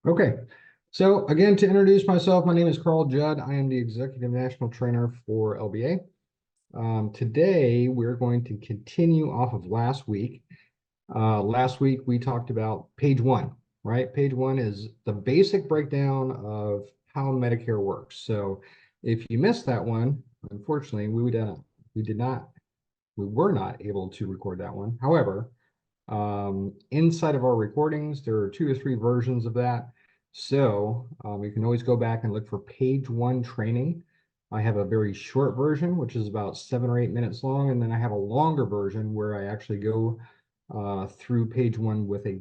Okay, so again, to introduce myself, my name is Carl Judd. I am the Executive National Trainer for LBA. Today, we're going to continue off of last week. Last week, we talked about page one, right? Page one is the basic breakdown of how Medicare works. So if you missed that one, unfortunately, we were not able to record that one. However, inside of our recordings, there are 2 or 3 versions of that. So you can always go back and look for page one training. I have a very short version, which is about 7 or 8 minutes long. And then I have a longer version where I actually go through page one with a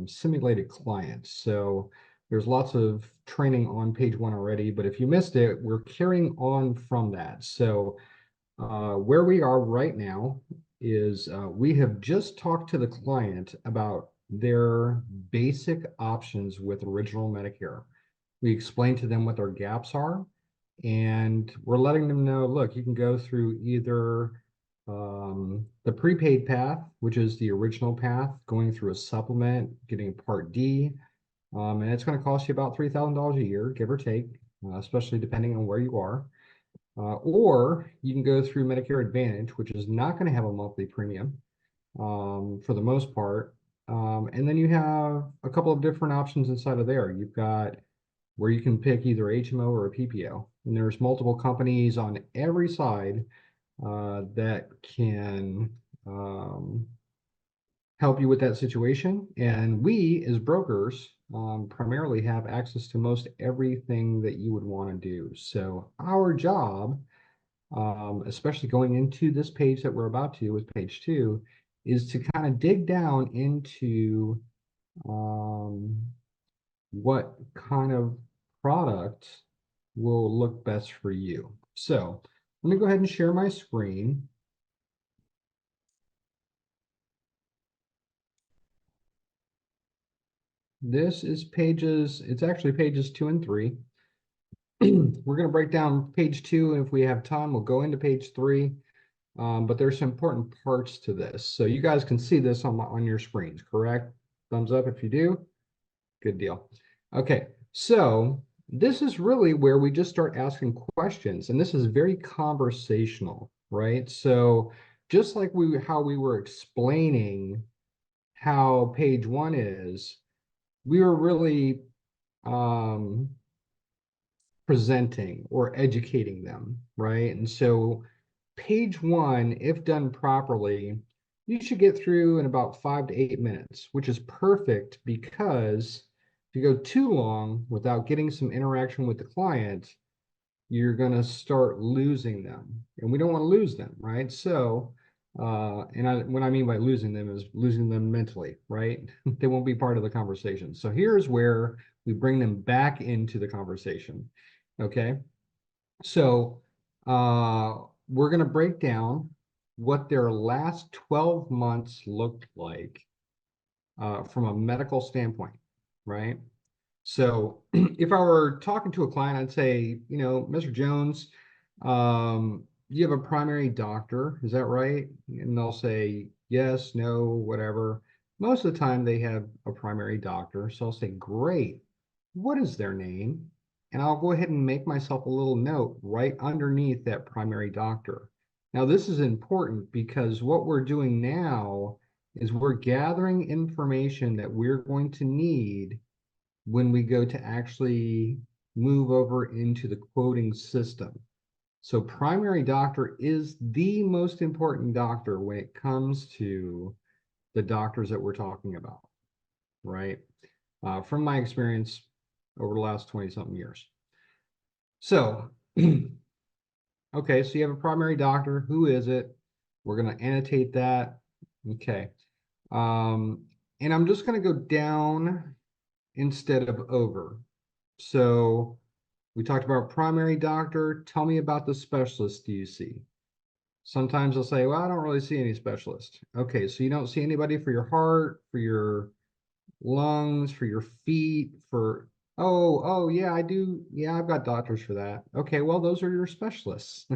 simulated client. So there's lots of training on page one already, but if you missed it, we're carrying on from that. So where we are right now is we have just talked to the client about their basic options with original Medicare. We explained to them what their gaps are, and we're letting them know, look, you can go through either the prepaid path, which is the original path, going through a supplement, getting Part D, and it's going to cost you about $3,000 a year, give or take, especially depending on where you are. Or you can go through Medicare Advantage, which is not going to have a monthly premium for the most part. And then you have a couple of different options inside of there. You've got where you can pick either HMO or a PPO. And there's multiple companies on every side that can help you with that situation. And we, as brokers, primarily have access to most everything that you would want to do. So our job, especially going into this page that we're about to with page two, is to kind of dig down into what kind of product will look best for you. So let me go ahead and share my screen. This is pages, it's actually pages 2 and 3. We're going to break down page 2, and if we have time, we'll go into page 3. But there's some important parts to this. So you guys can see this on your screens, correct? Thumbs up if you do. Good deal. Okay, so this is really where we just start asking questions, and this is very conversational, right? So just like how we were explaining how page one is, we were really presenting or educating them, right? And so page one, if done properly, you should get through in about 5 to 8 minutes, which is perfect because if you go too long without getting some interaction with the client, you're going to start losing them. And we don't want to lose them, right? So, what I mean by losing them is losing them mentally, right? They won't be part of the conversation. So here's where we bring them back into the conversation. Okay. So we're going to break down what their last 12 months looked like from a medical standpoint, right? So if I were talking to a client, I'd say, you know, Mr. Jones, you have a primary doctor, is that right? And they'll say, yes, no, whatever. Most of the time they have a primary doctor. So I'll say, great. What is their name? And I'll go ahead and make myself a little note right underneath that primary doctor. Now, this is important because what we're doing now is we're gathering information that we're going to need when we go to actually move over into the quoting system. So primary doctor is the most important doctor when it comes to the doctors that we're talking about, right? From my experience over the last 20-something years. So, okay, so you have a primary doctor. Who is it? We're going to annotate that. Okay. And I'm just going to go down instead of over. So we talked about primary doctor. Tell me about the specialist you see. Sometimes they'll say, well, I don't really see any specialist. Okay, so you don't see anybody for your heart, for your lungs, for your feet, for, oh, yeah, I do. Yeah, I've got doctors for that. Okay, well, those are your specialists.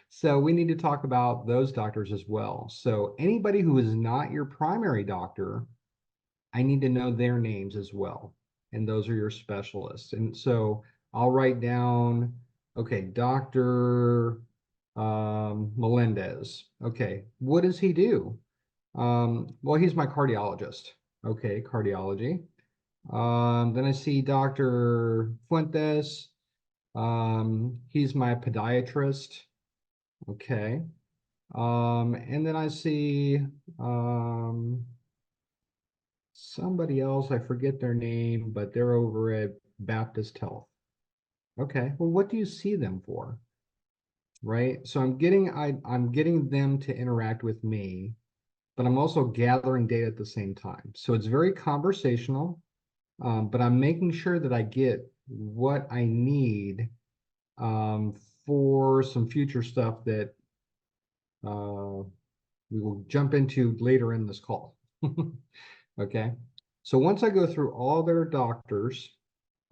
So we need to talk about those doctors as well. So anybody who is not your primary doctor, I need to know their names as well. and those are your specialists. And so I'll write down, okay, Dr. Melendez. Okay, what does he do? Well, he's my cardiologist. Okay, cardiology. Then I see Dr. Fuentes. He's my podiatrist. Okay. And then I see somebody else, I forget their name, but they're over at Baptist Health. Okay, well, what do you see them for? Right? So I'm getting them to interact with me, but I'm also gathering data at the same time. So it's very conversational, but I'm making sure that I get what I need um, for some future stuff that uh, we will jump into later in this call. Okay. So once I go through all their doctors,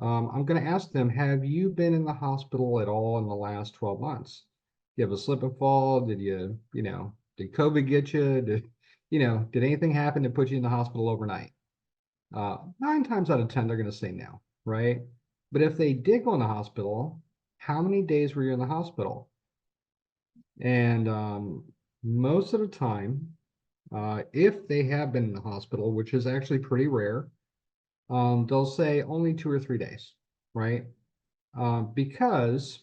I'm going to ask them, have you been in the hospital at all in the last 12 months? You have a slip and fall? Did did COVID get you? Did anything happen to put you in the hospital overnight? 9 times out of 10, they're going to say no, right? But if they did go in the hospital, how many days were you in the hospital? And most of the time, if they have been in the hospital, which is actually pretty rare, they'll say only 2 or 3 days, right? Because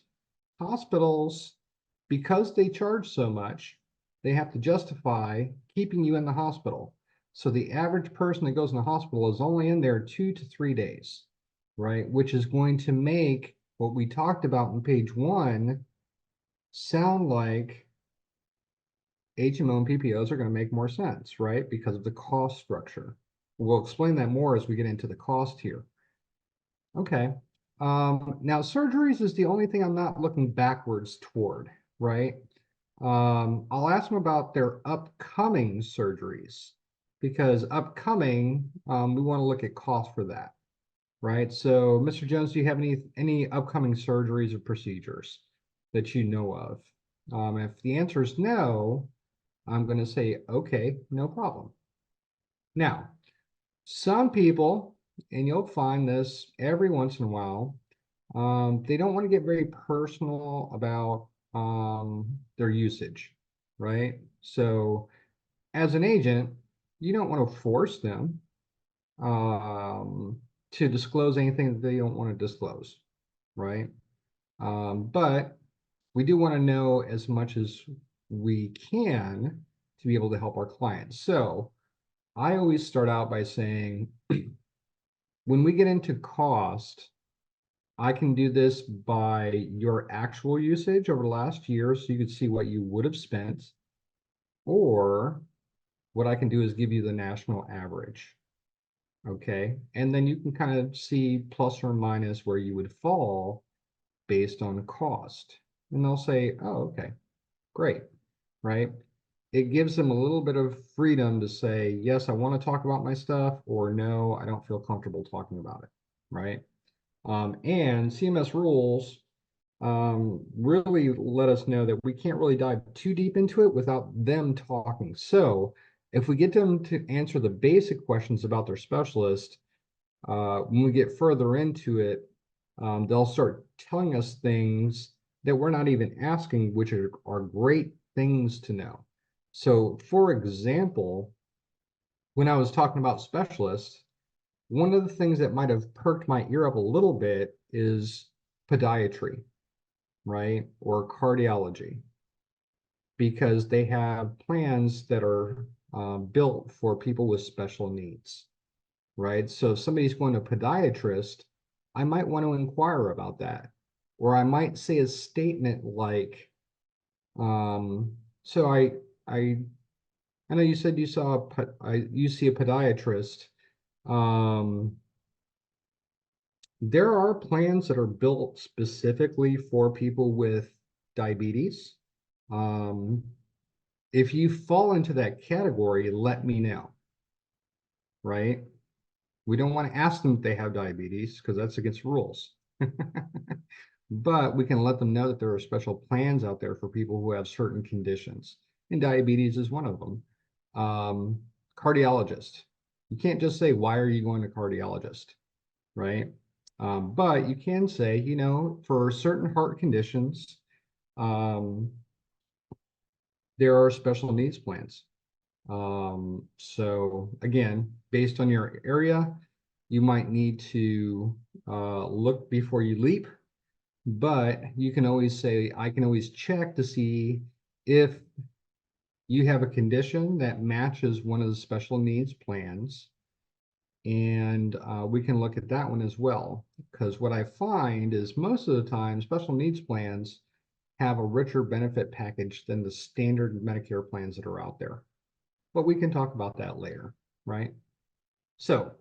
hospitals, because they charge so much, they have to justify keeping you in the hospital. So the average person that goes in the hospital is only in there 2 to 3 days, right? Which is going to make what we talked about on page 1 sound like HMO and PPOs are going to make more sense, right? Because of the cost structure. We'll explain that more as we get into the cost here. Okay. Now surgeries is the only thing I'm not looking backwards toward, right? I'll ask them about their upcoming surgeries because upcoming, we want to look at cost for that, right? So, Mr. Jones, do you have any upcoming surgeries or procedures that you know of? If the answer is no, I'm going to say, okay, no problem. Now, some people, and you'll find this every once in a while, they don't want to get very personal about their usage, right? So as an agent, you don't want to force them to disclose anything that they don't want to disclose, right? But we do want to know as much as we can to be able to help our clients. So I always start out by saying, when we get into cost, I can do this by your actual usage over the last year so you can see what you would have spent, or what I can do is give you the national average. Okay. And then you can kind of see plus or minus where you would fall based on cost. And they'll say, oh, okay, great. Right. It gives them a little bit of freedom to say, yes, I want to talk about my stuff, or no, I don't feel comfortable talking about it. Right. And CMS rules really let us know that we can't really dive too deep into it without them talking. So if we get them to answer the basic questions about their specialist, when we get further into it, they'll start telling us things that we're not even asking, which are great things to know. So for example, when I was talking about specialists, one of the things that might have perked my ear up a little bit is podiatry, right? Or cardiology, because they have plans that are built for people with special needs, right? So if somebody's going to a podiatrist, I might want to inquire about that. Or I might say a statement like, so I know you said you saw you see a podiatrist. Um, there are plans that are built specifically for people with diabetes. Um, if you fall into that category, let me know, right? We don't want to ask them if they have diabetes because that's against rules. But we can let them know that there are special plans out there for people who have certain conditions, and diabetes is one of them. Cardiologist. You can't just say, why are you going to cardiologist? right? But you can say, you know, for certain heart conditions, um, there are special needs plans. So again, based on your area, you might need to look before you leap, but you can always say, I can always check to see if you have a condition that matches one of the special needs plans. And we can look at that one as well. Because what I find is most of the time, special needs plans have a richer benefit package than the standard Medicare plans that are out there. But we can talk about that later, right? So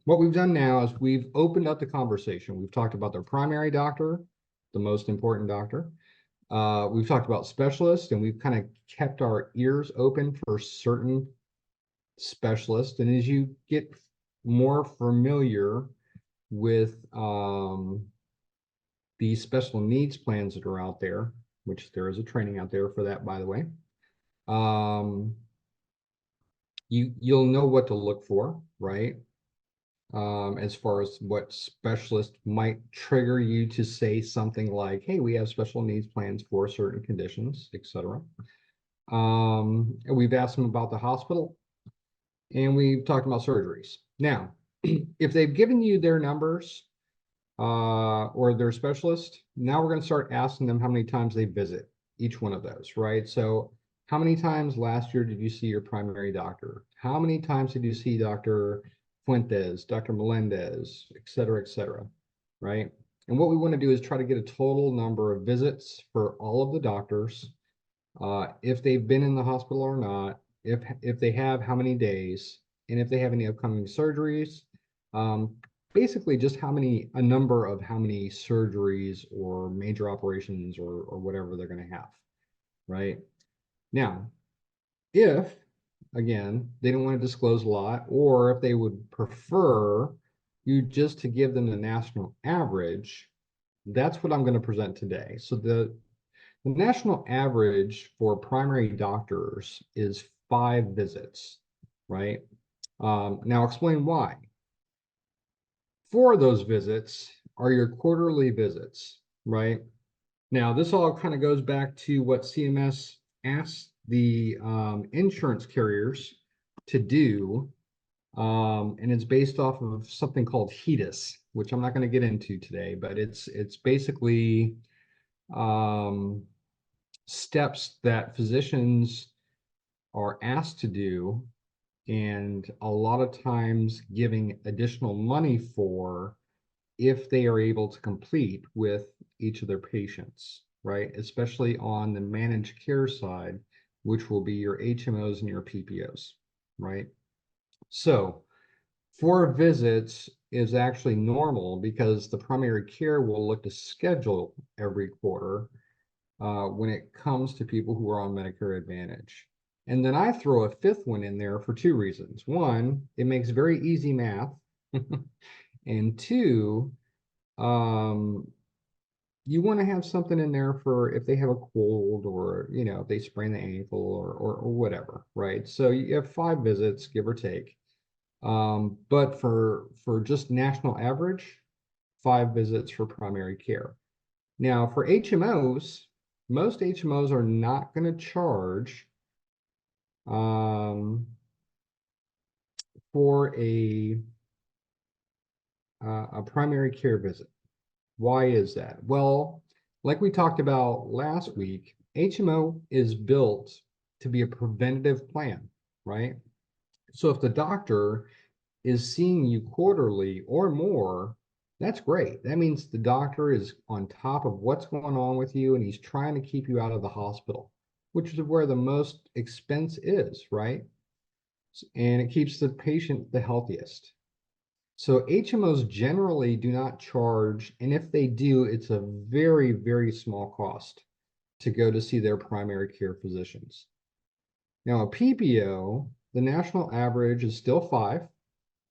what we've done now is we've opened up the conversation. We've talked about their primary doctor, the most important doctor. We've talked about specialists, and we've kind of kept our ears open for certain specialists. And as you get more familiar with the special needs plans that are out there, which there is a training out there for that, by the way, you'll know what to look for, right? As far as what specialist might trigger you to say something like, hey, we have special needs plans for certain conditions, etc. And we've asked them about the hospital, and we've talked about surgeries. Now, if they've given you their numbers or their specialist, now we're going to start asking them how many times they visit each one of those, right? So how many times last year did you see your primary doctor? How many times did you see Dr. Fuentes, Dr. Melendez, et cetera, right? And what we want to do is try to get a total number of visits for all of the doctors, if they've been in the hospital or not, if they have, how many days, and if they have any upcoming surgeries. Basically just a number of how many surgeries or major operations or whatever they're going to have, right? Now, if, again, they don't want to disclose a lot, or if they would prefer you just to give them the national average, that's what I'm going to present today. So the national average for primary doctors is 5 visits, right? Now, explain why. 4 of those visits are your quarterly visits, right? Now, this all kind of goes back to what CMS asked the insurance carriers to do, and it's based off of something called HEDIS, which I'm not going to get into today, but it's basically steps that physicians are asked to do, and a lot of times giving additional money for if they are able to complete with each of their patients, right? Especially on the managed care side, which will be your HMOs and your PPOs, right? So 4 visits is actually normal because the primary care will look to schedule every quarter when it comes to people who are on Medicare Advantage. And then I throw a 5th one in there for 2 reasons. One, it makes very easy math. And 2, you want to have something in there for if they have a cold, or, you know, if they sprain the ankle or whatever, right? So you have 5 visits, give or take. But for just national average, 5 visits for primary care. Now, for HMOs, most HMOs are not going to charge for a primary care visit. Why is that? Well, like we talked about last week, HMO is built to be a preventative plan, right? So if the doctor is seeing you quarterly or more, that's great. That means the doctor is on top of what's going on with you, and he's trying to keep you out of the hospital, which is where the most expense is, right? And it keeps the patient the healthiest. So HMOs generally do not charge, and if they do, it's a very, very small cost to go to see their primary care physicians. Now, a PPO, the national average is still 5,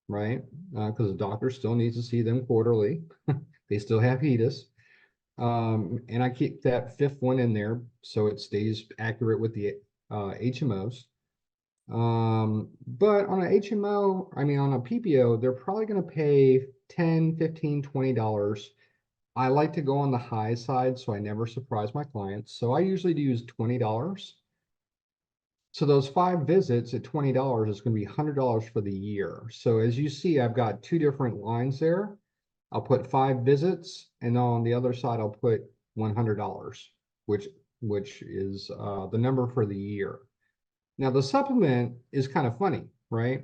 right? Because the doctor still needs to see them quarterly. They still have HEDIS. And I keep that 5th one in there so it stays accurate with the HMOs. But on an HMO, I mean, on a PPO, they're probably going to pay 10, 15, $20. I like to go on the high side, so I never surprise my clients. So I usually use $20. So those 5 visits at $20 is going to be $100 for the year. So as you see, I've got 2 different lines there. I'll put 5 visits, and on the other side, I'll put $100, which is the number for the year. Now the supplement is kind of funny, right?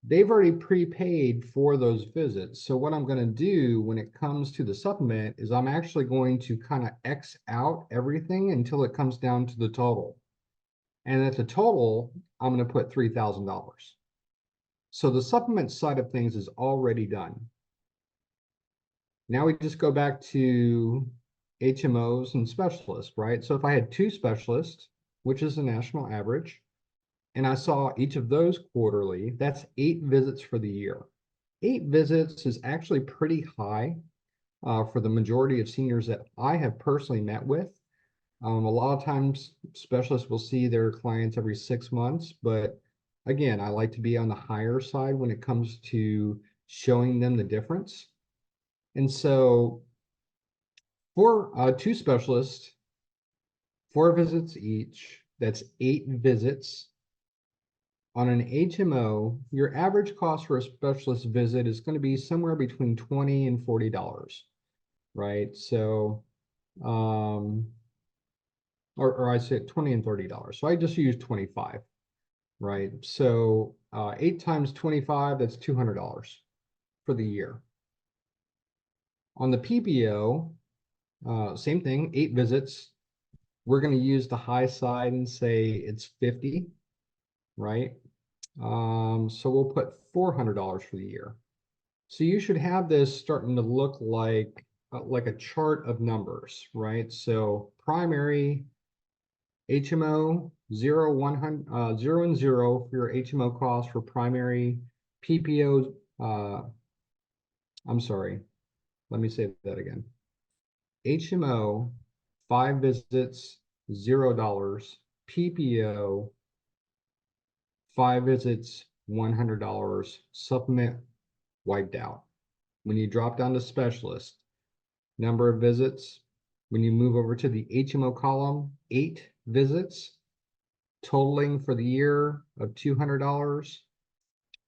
They've already prepaid for those visits. So what I'm going to do when it comes to the supplement is I'm actually going to kind of X out everything until it comes down to the total. And at the total, I'm going to put $3,000. So the supplement side of things is already done. Now we just go back to HMOs and specialists, right? So if I had 2 specialists, which is the national average, and I saw each of those quarterly, that's 8 visits for the year. 8 visits is actually pretty high for the majority of seniors that I have personally met with. A lot of times specialists will see their clients every 6 months, but again, I like to be on the higher side when it comes to showing them the difference. And so for 2 specialists, 4 visits each, that's 8 visits. On an HMO, your average cost for a specialist visit is going to be somewhere between $20 and $40, right? So, or I said 20 and $30. So I just use 25, right? So 8 times 25, that's $200 for the year. On the PPO, same thing, 8 visits. We're going to use the high side and say it's 50, right? So we'll put $400 for the year. So you should have this starting to look like a chart of numbers, right? So primary HMO 0, 100, 0 and 0 for your HMO cost for primary. PPO, I'm sorry, let me say that again. HMO 5 visits, $0. PPO 5 visits, $100. Supplement wiped out. When you drop down to specialist, number of visits, when you move over to the HMO column, 8 visits, totaling for the year of $200.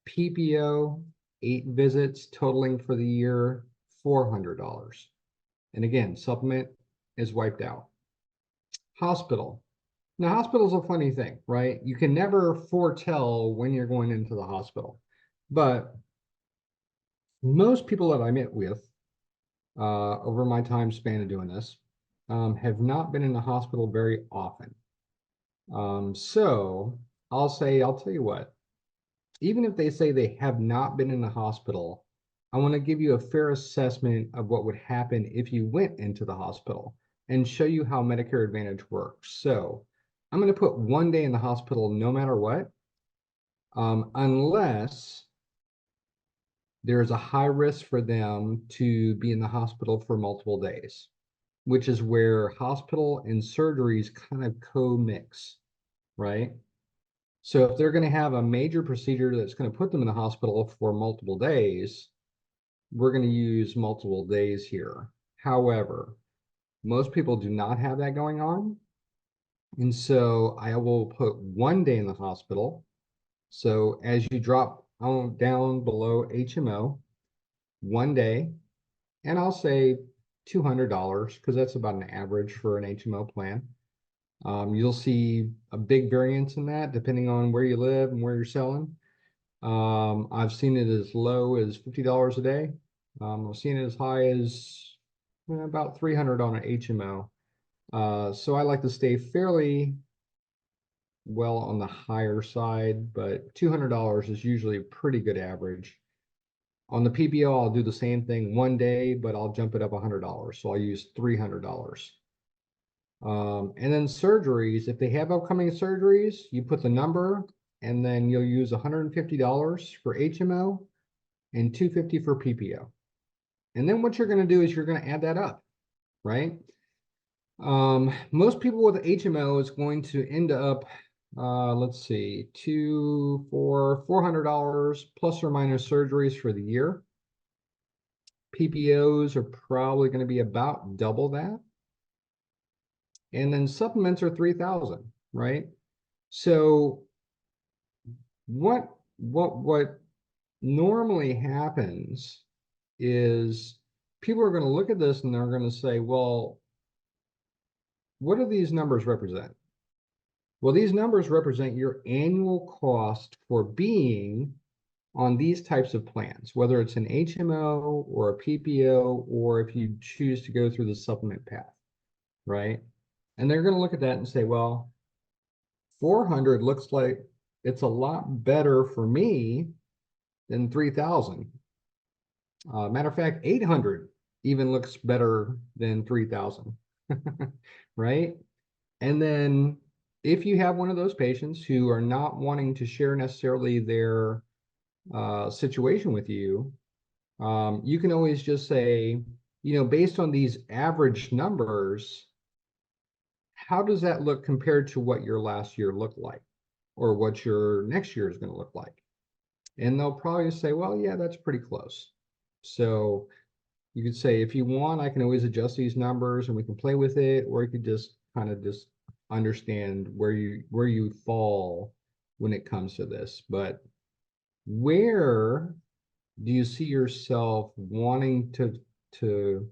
PPO, 8 visits, totaling for the year, $400. And again, supplement is wiped out. Hospital. Now, hospital's a funny thing, right? You can never foretell when you're going into the hospital. But most people that I met with over my time span of doing this have not been in the hospital very often. So I'll tell you what, even if they say they have not been in the hospital, I want to give you a fair assessment of what would happen if you went into the hospital and show you how Medicare Advantage works. So I'm going to put 1 day in the hospital no matter what, unless there's a high risk for them to be in the hospital for multiple days, which is where hospital and surgeries kind of co-mix, right? So if they're going to have a major procedure that's going to put them in the hospital for multiple days, we're going to use multiple days here. However, most people do not have that going on. And so I will put 1 day in the hospital. So as you drop down below HMO, 1 day, and I'll say $200 because that's about an average for an HMO plan. You'll see a big variance in that depending on where you live and where you're selling. I've seen it as low as $50 a day. I've seen it as high as about $300 on an HMO. So I like to stay fairly well on the higher side, but $200 is usually a pretty good average. On the PPO, I'll do the same thing 1 day, but I'll jump it up $100. So I'll use $300. And then surgeries, if they have upcoming surgeries, you put the number and then you'll use $150 for HMO and $250 for PPO. And then what you're going to do is you're going to add that up, right? Most people with HMO is going to end up let's see, for $400 plus or minus surgeries for the year. PPOs are probably going to be about double that. And then supplements are 3,000, right? So what normally happens is people are going to look at this and they're going to say, well, what do these numbers represent? Well, these numbers represent your annual cost for being on these types of plans, whether it's an HMO or a PPO, or if you choose to go through the supplement path, right? And they're going to look at that and say, well, 400 looks like it's a lot better for me than 3,000. Matter of fact, 800 even looks better than 3,000, right? And then if you have one of those patients who are not wanting to share necessarily their situation with you, you can always just say, based on these average numbers, how does that look compared to what your last year looked like, or what your next year is going to look like? And they'll probably say, well, yeah, that's pretty close. So you could say, if you want, I can always adjust these numbers and we can play with it, or you could just kind of just understand where you fall when it comes to this. But where do you see yourself wanting to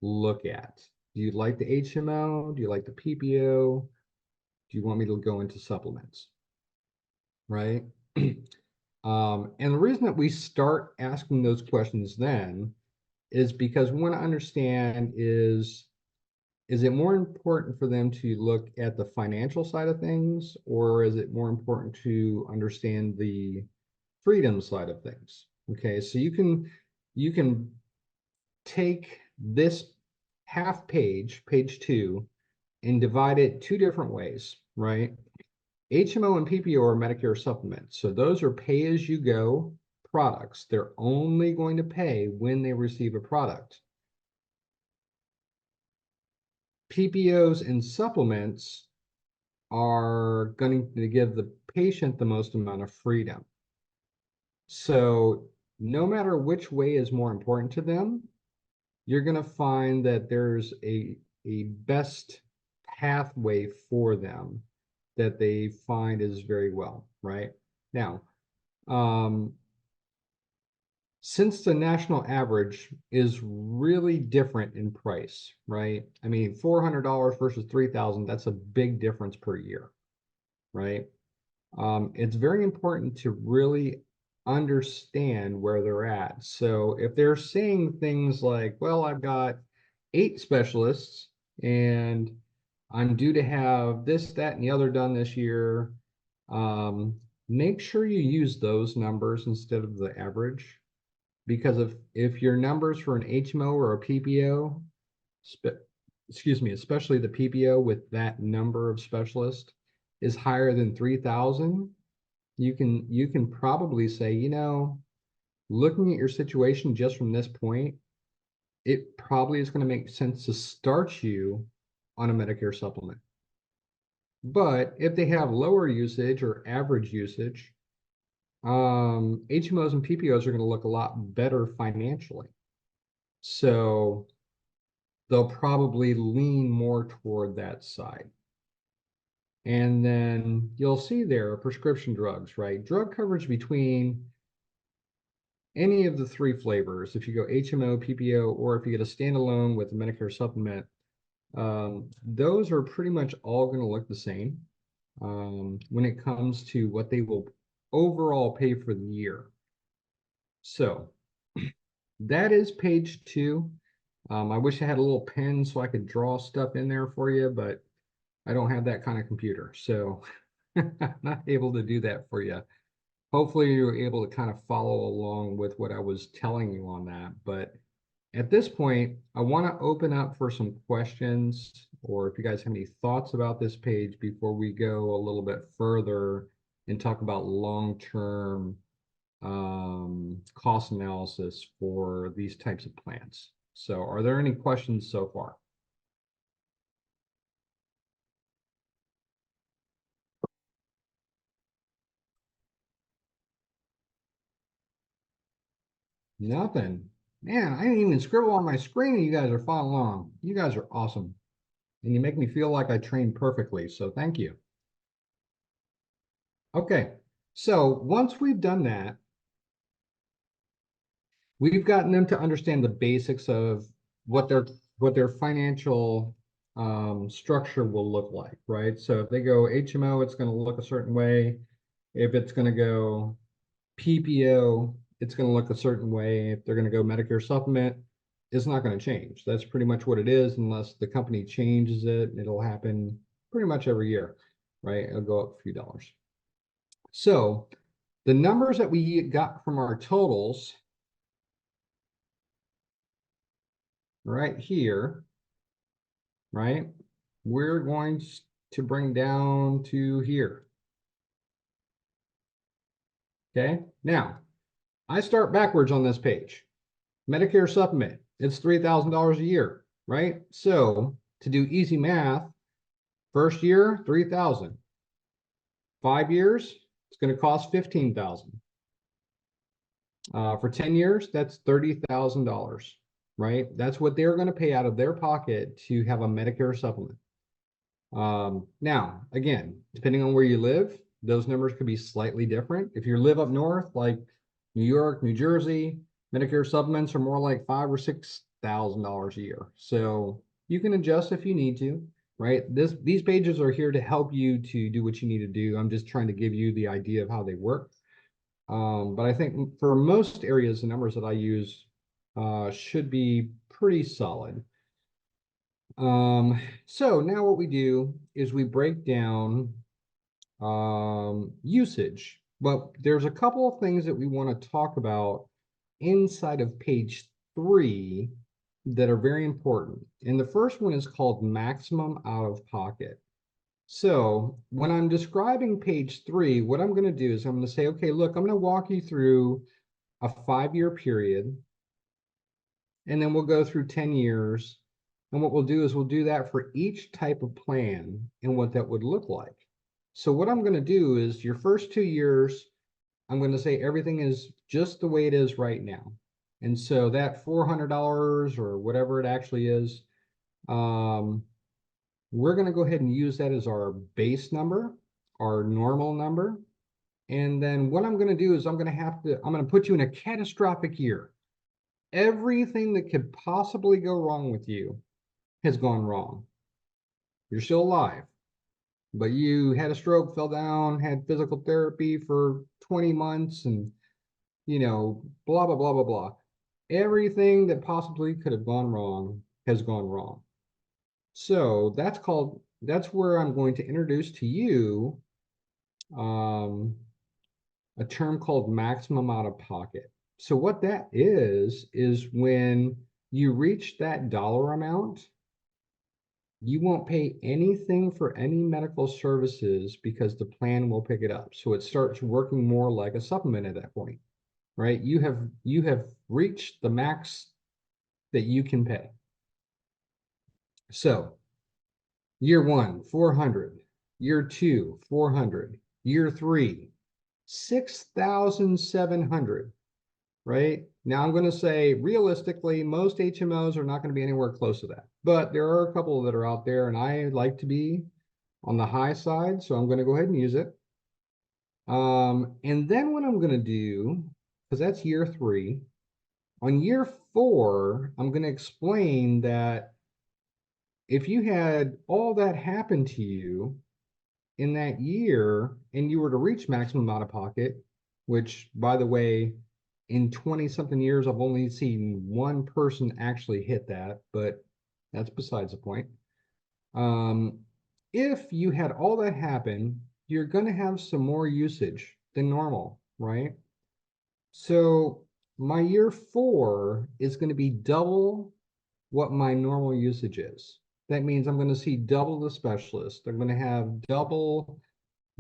look at? Do you like the HMO? Do you like the PPO? Do you want me to go into supplements? Right? And the reason that we start asking those questions then is because we want to understand is it more important for them to look at the financial side of things, or is it more important to understand the freedom side of things? Okay, so you can take this half page, page 2, and divide it 2 different ways, right? HMO and PPO are Medicare supplements. So those are pay-as-you-go products. They're only going to pay when they receive a product. PPOs and supplements are going to give the patient the most amount of freedom. So no matter which way is more important to them, you're going to find that there's a best pathway for them that they find is very well, right? Now, since the national average is really different in price, right? I mean, $400 versus 3,000, that's a big difference per year, right? It's very important to really understand where they're at. So if they're saying things like, well, I've got 8 specialists and I'm due to have this, that, and the other done this year, make sure you use those numbers instead of the average. Because if your numbers for an HMO or a PPO, excuse me, especially the PPO with that number of specialists is higher than 3,000, you can probably say, looking at your situation just from this point, it probably is going to make sense to start you on a Medicare supplement. But if they have lower usage or average usage, HMOs and PPOs are going to look a lot better financially. So they'll probably lean more toward that side. And then you'll see there prescription drugs, right? Drug coverage between any of the 3 flavors, if you go HMO, PPO, or if you get a standalone with a Medicare supplement, those are pretty much all going to look the same when it comes to what they will overall pay for the year. So that is page 2. I wish I had a little pen so I could draw stuff in there for you, but I don't have that kind of computer, so I'm not able to do that for you. Hopefully you're able to kind of follow along with what I was telling you on that. But at this point, I want to open up for some questions, or if you guys have any thoughts about this page before we go a little bit further and talk about long-term cost analysis for these types of plans. So are there any questions so far? Nothing. Man, I didn't even scribble on my screen and you guys are following along. You guys are awesome. And you make me feel like I trained perfectly. So thank you. Okay. So once we've done that, we've gotten them to understand the basics of what their financial structure will look like, right? So if they go HMO, it's going to look a certain way. If it's going to go PPO, it's going to look a certain way. If they're going to go Medicare supplement, it's not going to change. That's pretty much what it is, unless the company changes it. It'll happen pretty much every year, right? It'll go up a few dollars. So the numbers that we got from our totals right here, right? We're going to bring down to here. Okay. Now, I start backwards on this page. Medicare supplement, it's $3,000 a year, right? So to do easy math, first year, 3,000. 5 years, it's going to cost 15,000. For 10 years, that's $30,000, right? That's what they're going to pay out of their pocket to have a Medicare supplement. Now, again, depending on where you live, those numbers could be slightly different. If you live up north, like New York, New Jersey, Medicare supplements are more like $5,000 or $6,000 a year. So you can adjust if you need to, right? These pages are here to help you to do what you need to do. I'm just trying to give you the idea of how they work. But I think for most areas, the numbers that I use should be pretty solid. So now what we do is we break down usage, but there's a couple of things that we want to talk about inside of page 3 that are very important. And the first one is called maximum out of pocket. So when I'm describing page 3, what I'm going to do is I'm going to say, okay, look, I'm going to walk you through a 5-year period, and then we'll go through 10 years. And what we'll do is we'll do that for each type of plan and what that would look like. So what I'm going to do is your first 2 years, I'm going to say everything is just the way it is right now. And so that $400 or whatever it actually is, we're going to go ahead and use that as our base number, our normal number. And then what I'm going to do is I'm going to put you in a catastrophic year. Everything that could possibly go wrong with you has gone wrong. You're still alive, but you had a stroke, fell down, had physical therapy for 20 months, and blah, blah, blah, blah, blah. Everything that possibly could have gone wrong has gone wrong. So that's where I'm going to introduce to you a term called maximum out of pocket. So what that is when you reach that dollar amount, you won't pay anything for any medical services because the plan will pick it up. So it starts working more like a supplement at that point, right? You have reached the max that you can pay. So year 1, 400, year 2, 400, year 3, 6,700, right? Now I'm going to say realistically, most HMOs are not going to be anywhere close to that, but there are a couple that are out there and I like to be on the high side. So I'm going to go ahead and use it. And then what I'm going to do, because that's year 3, on year 4, I'm going to explain that if you had all that happen to you in that year and you were to reach maximum out of pocket, which by the way, in 20 something years, I've only seen one person actually hit that, but that's besides the point. If you had all that happen, you're going to have some more usage than normal, right? So my year 4 is going to be double what my normal usage is. That means I'm going to see double the specialist. I'm going to have double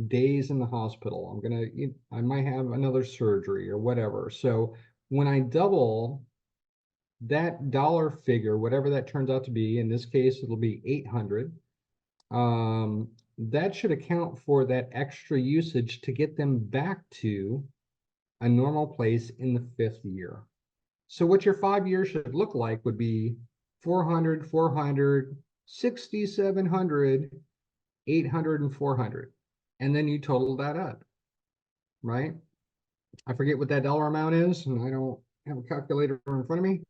days in the hospital. I might have another surgery or whatever. So when I double that dollar figure, whatever that turns out to be, in this case, it'll be 800. That should account for that extra usage to get them back to a normal place in the 5th year. So what your 5 years should look like would be 400, 400, 60, 700, 800, and 400. And then you total that up, right? I forget what that dollar amount is, and I don't have a calculator in front of me.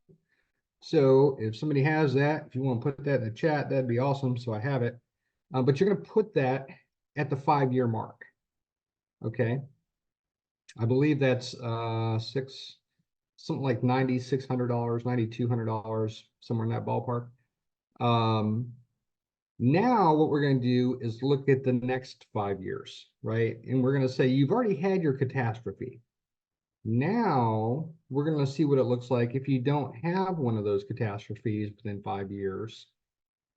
So if somebody has that, if you want to put that in the chat, that'd be awesome. So I have it. But you're going to put that at the 5 year mark. Okay. I believe that's something like $9,600, $9,200, somewhere in that ballpark. Now what we're going to do is look at the next 5 years, right? And we're going to say you've already had your catastrophe. Now we're going to see what it looks like if you don't have one of those catastrophes within 5 years,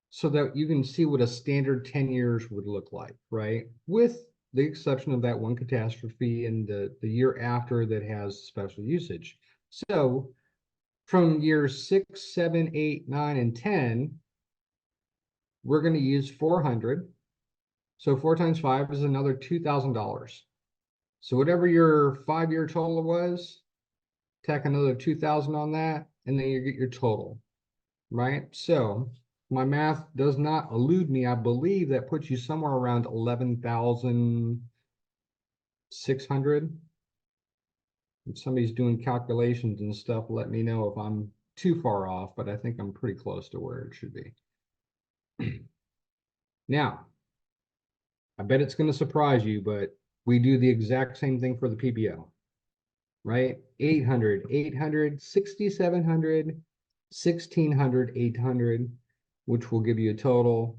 so that you can see what a standard 10 years would look like, right? With the exception of that one catastrophe and the year after that has special usage. So from years 6, 7, 8, 9, and 10, we're going to use 400. So 4 times 5 is another $2,000. So whatever your 5 year total was, tack another 2,000 on that, and then you get your total, right? So my math does not elude me. I believe that puts you somewhere around 11,600. If somebody's doing calculations and stuff, let me know if I'm too far off, but I think I'm pretty close to where it should be. Now, I bet it's going to surprise you, but we do the exact same thing for the PPO, right? 800, 800, 6,700, 1,600, 800, which will give you a total.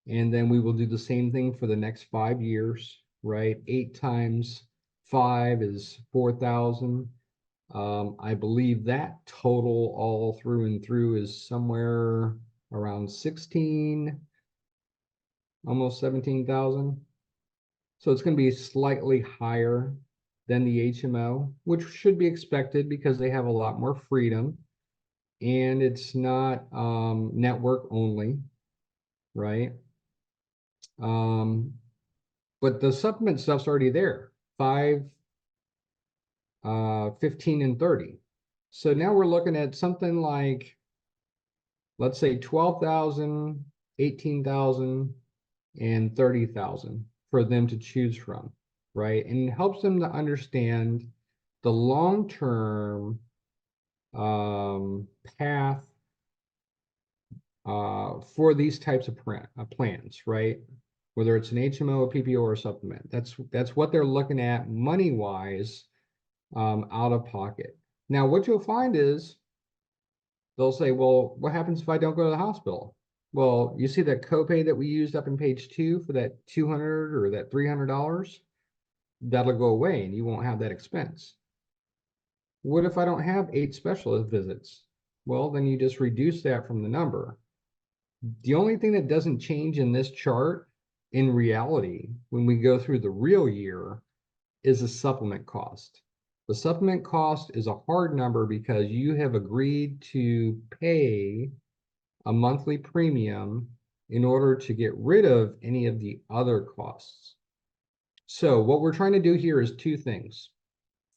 And then we will do the same thing for the next 5 years, right? 8 times 5 is 4,000. I believe that total all through and through is somewhere around 16, almost 17,000. So it's going to be slightly higher than the HMO, which should be expected because they have a lot more freedom and it's not network only, right? But the supplement stuff's already there, 5, 15, and 30. So now we're looking at something like, let's say 12,000, 18,000, and 30,000 for them to choose from, right? And it helps them to understand the long-term path for these types of plans, right? Whether it's an HMO, a PPO, or a supplement. That's what they're looking at money-wise, out of pocket. Now, what you'll find is they'll say, well, what happens if I don't go to the hospital? Well, you see that copay that we used up in page 2 for that $200 or that $300? That'll go away and you won't have that expense. What if I don't have 8 specialist visits? Well, then you just reduce that from the number. The only thing that doesn't change in this chart, in reality, when we go through the real year, is the supplement cost. The supplement cost is a hard number because you have agreed to pay a monthly premium in order to get rid of any of the other costs. So what we're trying to do here is 2 things.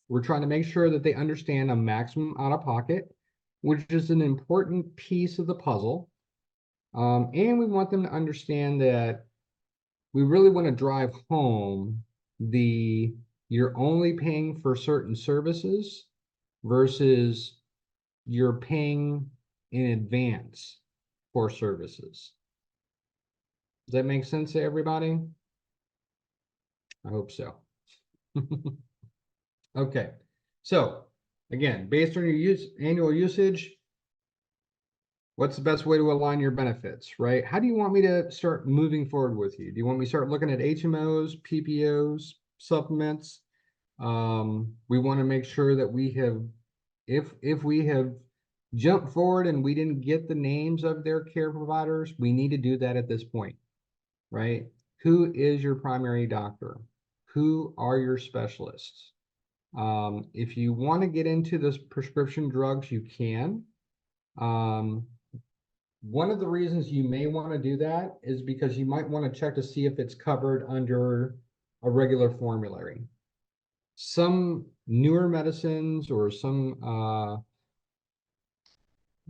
We're trying to make sure that they understand a maximum out of pocket, which is an important piece of the puzzle. And we want them to understand that we really want to drive home you're only paying for certain services versus you're paying in advance for services. Does that make sense to everybody? I hope so. Okay, so again, based on your annual usage, what's the best way to align your benefits, right? How do you want me to start moving forward with you? Do you want me to start looking at HMOs, PPOs, supplements? We want to make sure that we have, if we have jumped forward and we didn't get the names of their care providers, we need to do that at this point, right? Who is your primary doctor? Who are your specialists? If you want to get into this prescription drugs, you can. One of the reasons you may want to do that is because you might want to check to see if it's covered under a regular formulary. Some newer medicines or some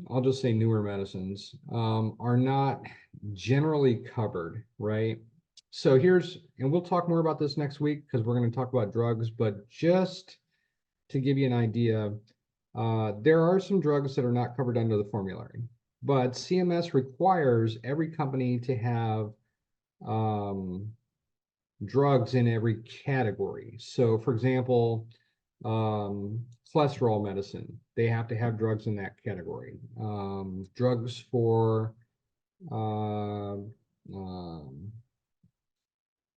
I'll just say newer medicines, are not generally covered, right? So and we'll talk more about this next week because we're going to talk about drugs, but just to give you an idea, there are some drugs that are not covered under the formulary, but CMS requires every company to have um, drugs in every category. So, for example, cholesterol medicine, they have to have drugs in that category. Drugs for uh, um,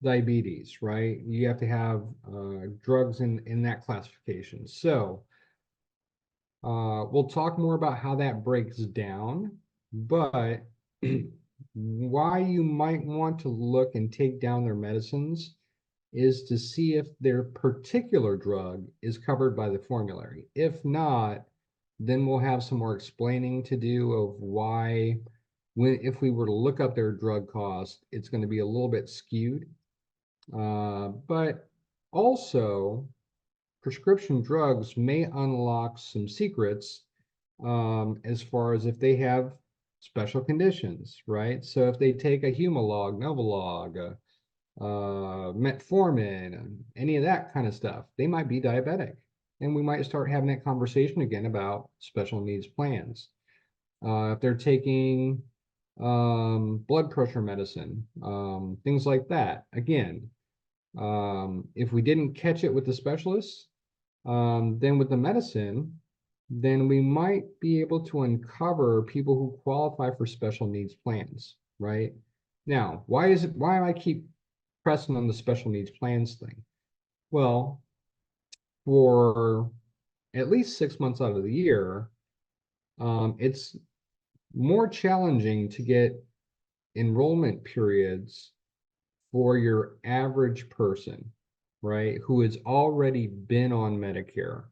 diabetes, right? You have to have drugs in that classification. So, we'll talk more about how that breaks down, but why you might want to look and take down their medicines is to see if their particular drug is covered by the formulary. If not, then we'll have some more explaining to do of why, if we were to look up their drug cost, it's going to be a little bit skewed. But also, prescription drugs may unlock some secrets as far as if they have special conditions, right? So if they take a Humalog, Novolog, metformin, any of that kind of stuff, they might be diabetic. And we might start having that conversation again about special needs plans. If they're taking blood pressure medicine, things like that. Again, if we didn't catch it with the specialists, then with the medicine, then we might be able to uncover people who qualify for special needs plans, right? Now, why do I keep pressing on the special needs plans thing? Well, for at least 6 months out of the year, it's more challenging to get enrollment periods for your average person, right, who has already been on Medicare.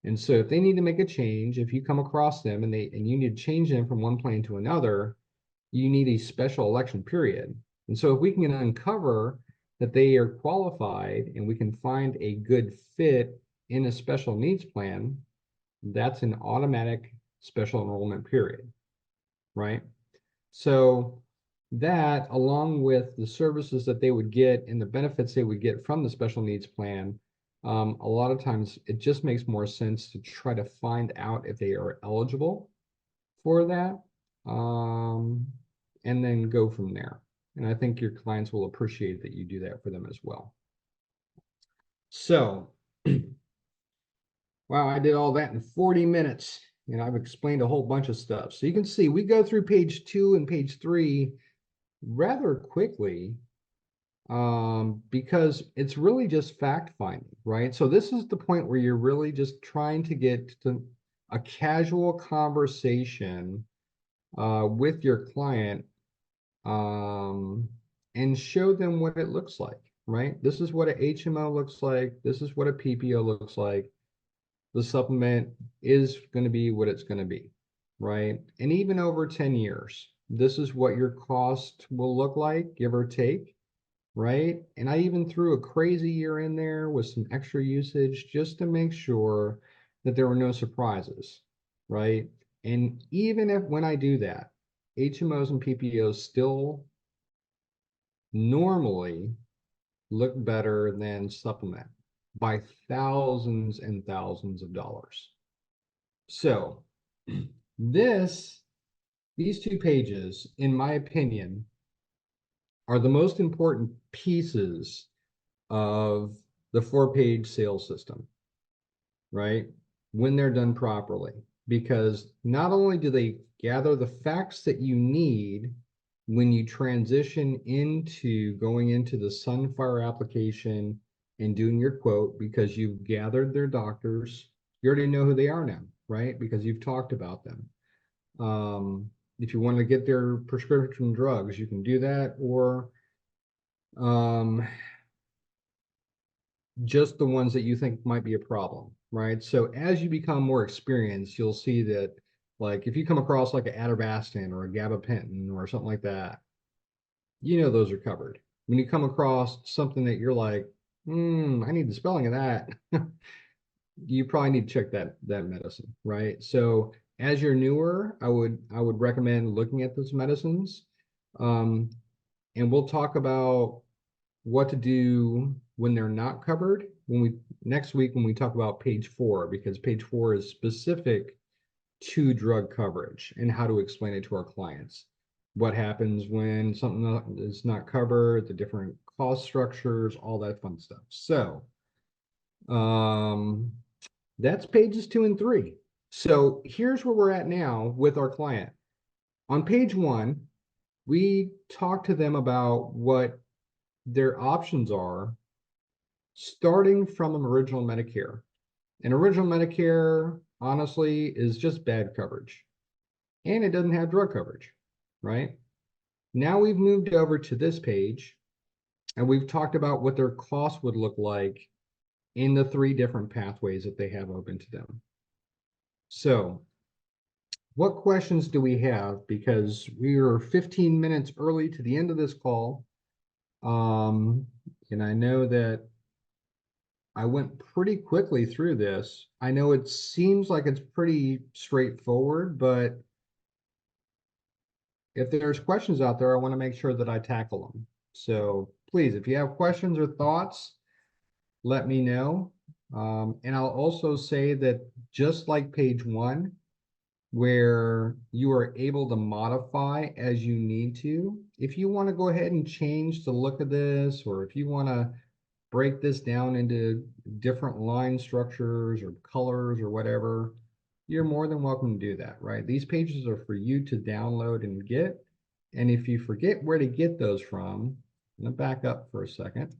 And so if they need to make a change, if you come across them and you need to change them from one plan to another, you need a special election period. And so if we can uncover that they are qualified and we can find a good fit in a special needs plan, that's an automatic special enrollment period, right? So that, along with the services that they would get and the benefits they would get from the special needs plan, a lot of times it just makes more sense to try to find out if they are eligible for that, and then go from there. And I think your clients will appreciate that you do that for them as well. So, wow, I did all that in 40 minutes, and I've explained a whole bunch of stuff. So you can see we go through page 2 and page 3 rather quickly, because it's really just fact finding, right? So this is the point where you're really just trying to get to a casual conversation with your client, and show them what it looks like, right? This is what an HMO looks like. This is what a PPO looks like. The supplement is going to be what it's going to be, right? And even over 10 years, this is what your cost will look like, give or take, right? And I even threw a crazy year in there with some extra usage just to make sure that there were no surprises, right? And even if when I do that, HMOs and PPOs still normally look better than supplement by thousands and thousands of dollars. So these 2 pages, in my opinion, are the most important pieces of the 4-page sales system, right? When they're done properly, because not only do they gather the facts that you need when you transition into going into the Sunfire application and doing your quote, because you've gathered their doctors, you already know who they are now, right? Because you've talked about them. If you want to get their prescription drugs, you can do that, or just the ones that you think might be a problem, right? So as you become more experienced, you'll see that, like, if you come across like an atorvastatin or a gabapentin or something like that, you know those are covered. When you come across something that you're like, I need the spelling of that, you probably need to check that medicine, right? So as you're newer, I would recommend looking at those medicines. Um, and we'll talk about what to do when they're not covered when we next week when we talk about page 4, because page 4 is specific to drug coverage and how to explain it to our clients. What happens when something is not covered, the different cost structures, all that fun stuff. So um, that's pages 2 and 3. So here's where we're at now with our client. On page 1, we talk to them about what their options are starting from original Medicare. And original Medicare, honestly, is just bad coverage. And it doesn't have drug coverage, right? Now we've moved over to this page and we've talked about what their cost would look like in the 3 different pathways that they have open to them. So what questions do we have? Because we are 15 minutes early to the end of this call. And I know that I went pretty quickly through this. I know it seems like it's pretty straightforward, but if there's questions out there, I want to make sure that I tackle them. So please, if you have questions or thoughts, let me know. And I'll also say that just like page 1, where you are able to modify as you need to, if you want to go ahead and change the look of this, or if you want to break this down into different line structures or colors or whatever, you're more than welcome to do that, right? These pages are for you to download and get. And if you forget where to get those from, I'm going to back up for a second.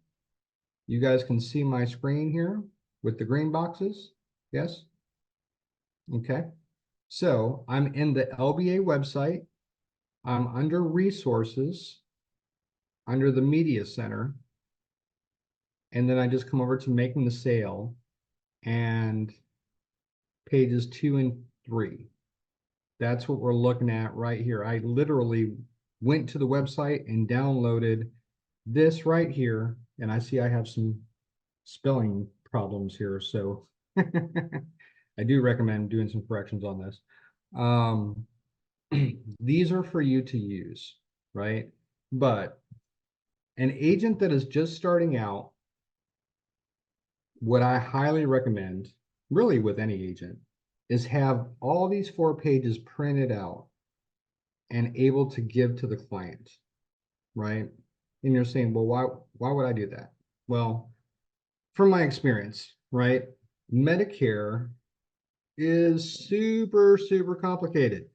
You guys can see my screen here with the green boxes. Yes? Okay. So I'm in the LBA website. I'm under resources, under the media center. And then I just come over to making the sale and pages 2 and 3. That's what we're looking at right here. I literally went to the website and downloaded this right here. And I see I have some spelling problems here. So I do recommend doing some corrections on this. These are for you to use, right? But an agent that is just starting out, what I highly recommend, really with any agent, is have all these 4 pages printed out and able to give to the client, right? And you're saying, well, why would I do that? Well, from my experience, right? Medicare is super, super complicated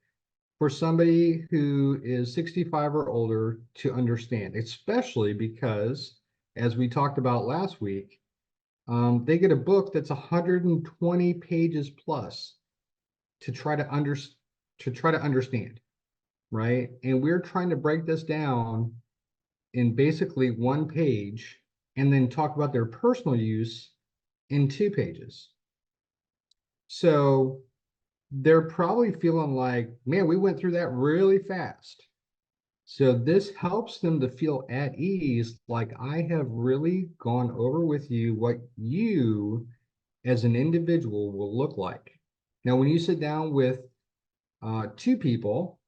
for somebody who is 65 or older to understand, especially because, as we talked about last week, they get a book that's 120 pages plus to try to understand, right? And we're trying to break this down in basically 1 page and then talk about their personal use in 2 pages. So they're probably feeling like, man, we went through that really fast. So this helps them to feel at ease, like I have really gone over with you what you as an individual will look like. Now, when you sit down with 2 people,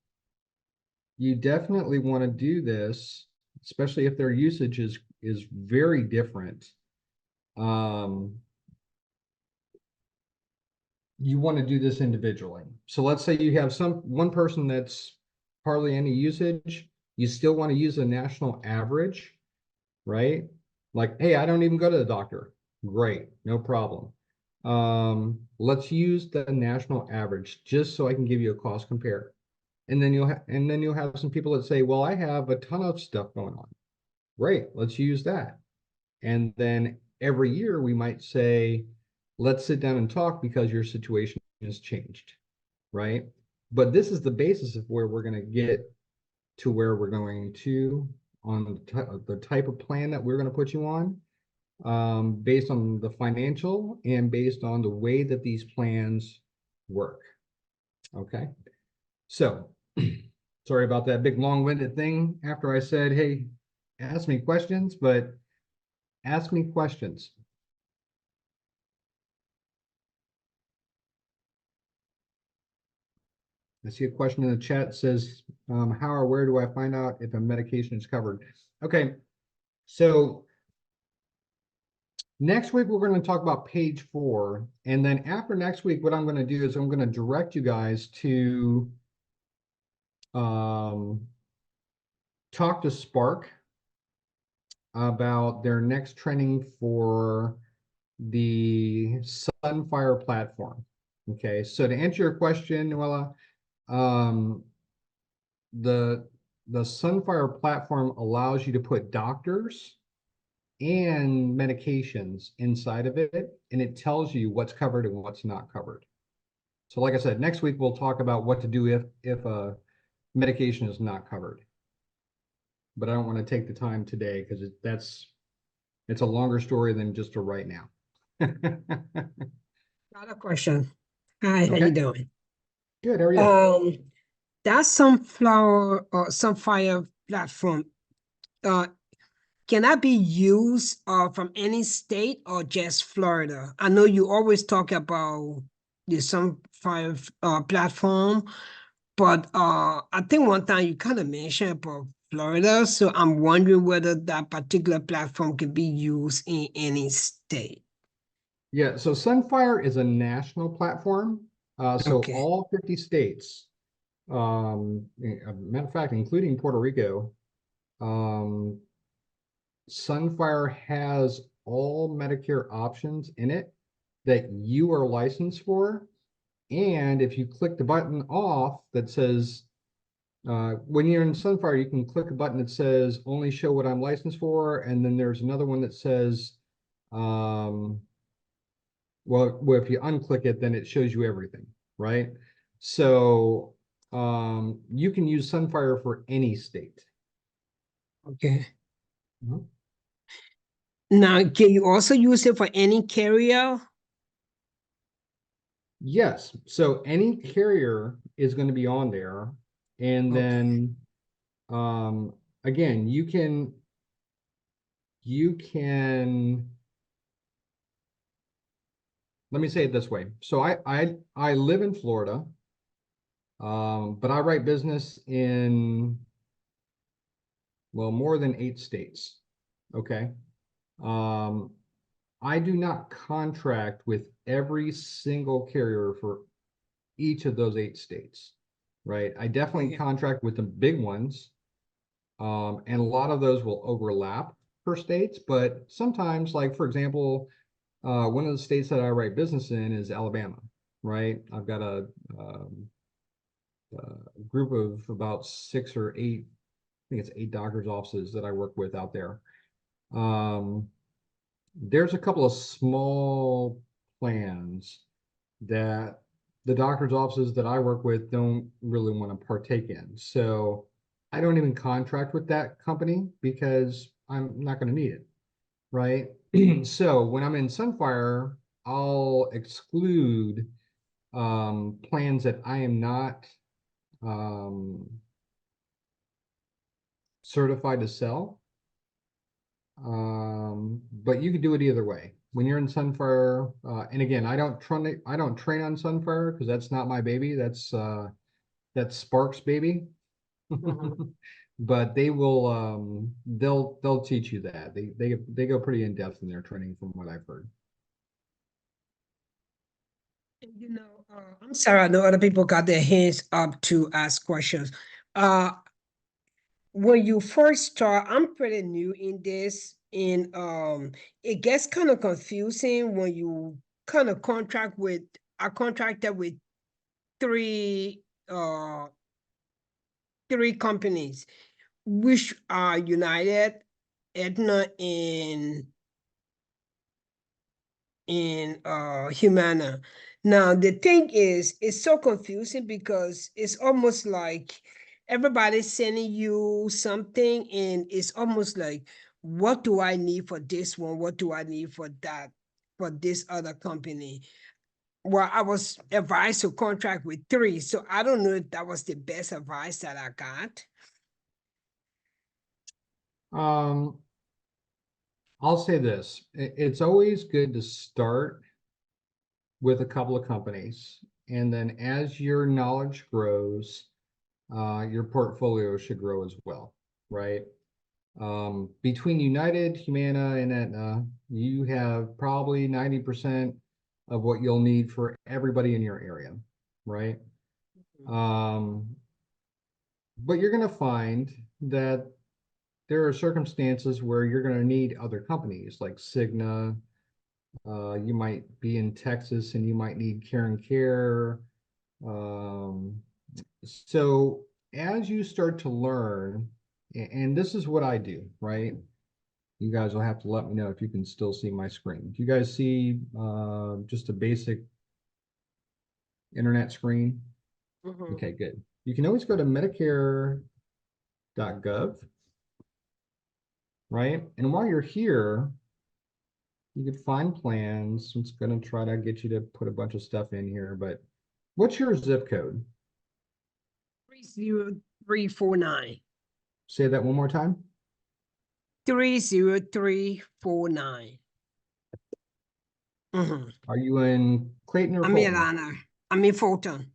you definitely want to do this, especially if their usage is very different. You want to do this individually. So let's say you have one person that's hardly any usage. You still want to use a national average, right? Like, hey, I don't even go to the doctor. Great, no problem. Let's use the national average just so I can give you a cost compare. And then you'll have some people that say, well, I have a ton of stuff going on. Great, let's use that. And then every year we might say, let's sit down and talk because your situation has changed, right? But this is the basis of where we're going to get to where we're going to on the type of plan that we're going to put you on, based on the financial and based on the way that these plans work. Okay. So sorry about that big long-winded thing after I said, hey, ask me questions, but ask me questions. I see a question in the chat that says, how or where do I find out if a medication is covered? Okay, so next week we're going to talk about page 4. And then after next week, what I'm going to do is I'm going to direct you guys to talk to Spark about their next training for the Sunfire platform. Okay, so to answer your question, Noella, the Sunfire platform allows you to put doctors and medications inside of it, and it tells you what's covered and what's not covered. So like I said, next week we'll talk about what to do if a medication is not covered. But I don't want to take the time today because it's a longer story than just a right now. Got a question. Hi, how Okay, you doing? good. How are you? That sunflower or sunfire platform, uh, can that be used from any state or just Florida? I know you always talk about the sunfire platform, but I think one time you kind of mentioned about Florida, so I'm wondering whether that particular platform can be used in any state. Yeah, so Sunfire is a national platform. So Okay. all 50 states, matter of fact, including Puerto Rico, um, Sunfire has all Medicare options in it that you are licensed for. And if you click the button off that says, when you're in Sunfire, you can click a button that says only show what I'm licensed for. And then there's another one that says, well, if you unclick it, then it shows you everything, right? So you can use Sunfire for any state. Okay. Mhm. Now, can you also use it for any carrier? Yes. So any carrier is going to be on there. And Okay. then again, you can let me say it this way. So I live in Florida, but I write business in, well, more than 8 states. Okay. Um, I do not contract with every single carrier for each of those 8 states, right? I definitely Okay. contract with the big ones, and a lot of those will overlap per states, but sometimes, like for example, one of the states that I write business in is Alabama, right? I've got a group of about 6 or 8, I think it's 8 doctors' offices that I work with out there. Um, there's a couple of small plans that the doctor's offices that I work with don't really want to partake in. So I don't even contract with that company because I'm not going to need it, right? So when I'm in Sunfire, I'll exclude plans that I am not um, certified to sell. But you could do it either way. When you're in Sunfire, and again, I don't train on Sunfire because that's not my baby. That's Spark's baby. Mhm. But they'll teach you that. They go pretty in depth in their training from what I've heard. I'm sorry, I know other people got their hands up to ask questions. Uh, when you first start, I'm pretty new in this, and it gets kind of confusing when you kind of I contracted with three uh three companies, which are United, Aetna, and Humana. Now the thing is, it's so confusing because it's almost like everybody's sending you something, and it's almost like, what do I need for this one? What do I need for that, for this other company? Well, I was advised to contract with three, so I don't know if that was the best advice that I got. Um, I'll say this. It's always good to start with a couple of companies. And then as your knowledge grows, your portfolio should grow as well, right? Between United, Humana, and Aetna, you have probably 90% of what you'll need for everybody in your area, right? Um, but you're going to find that there are circumstances where you're going to need other companies like Cigna. You might be in Texas and you might need Care and Care. Um, so as you start to learn, and this is what I do, right? You guys will have to let me know if you can still see my screen. Do you guys see just a basic internet screen? Mhm. Okay, good. You can always go to medicare.gov, right? And while you're here, you could find plans. It's going to try to get you to put a bunch of stuff in here, but what's your zip code? 30349. Say that one more time. 30349. Mm-hmm. Are you in Clayton or I'm in Fulton? Atlanta. I'm in Fulton.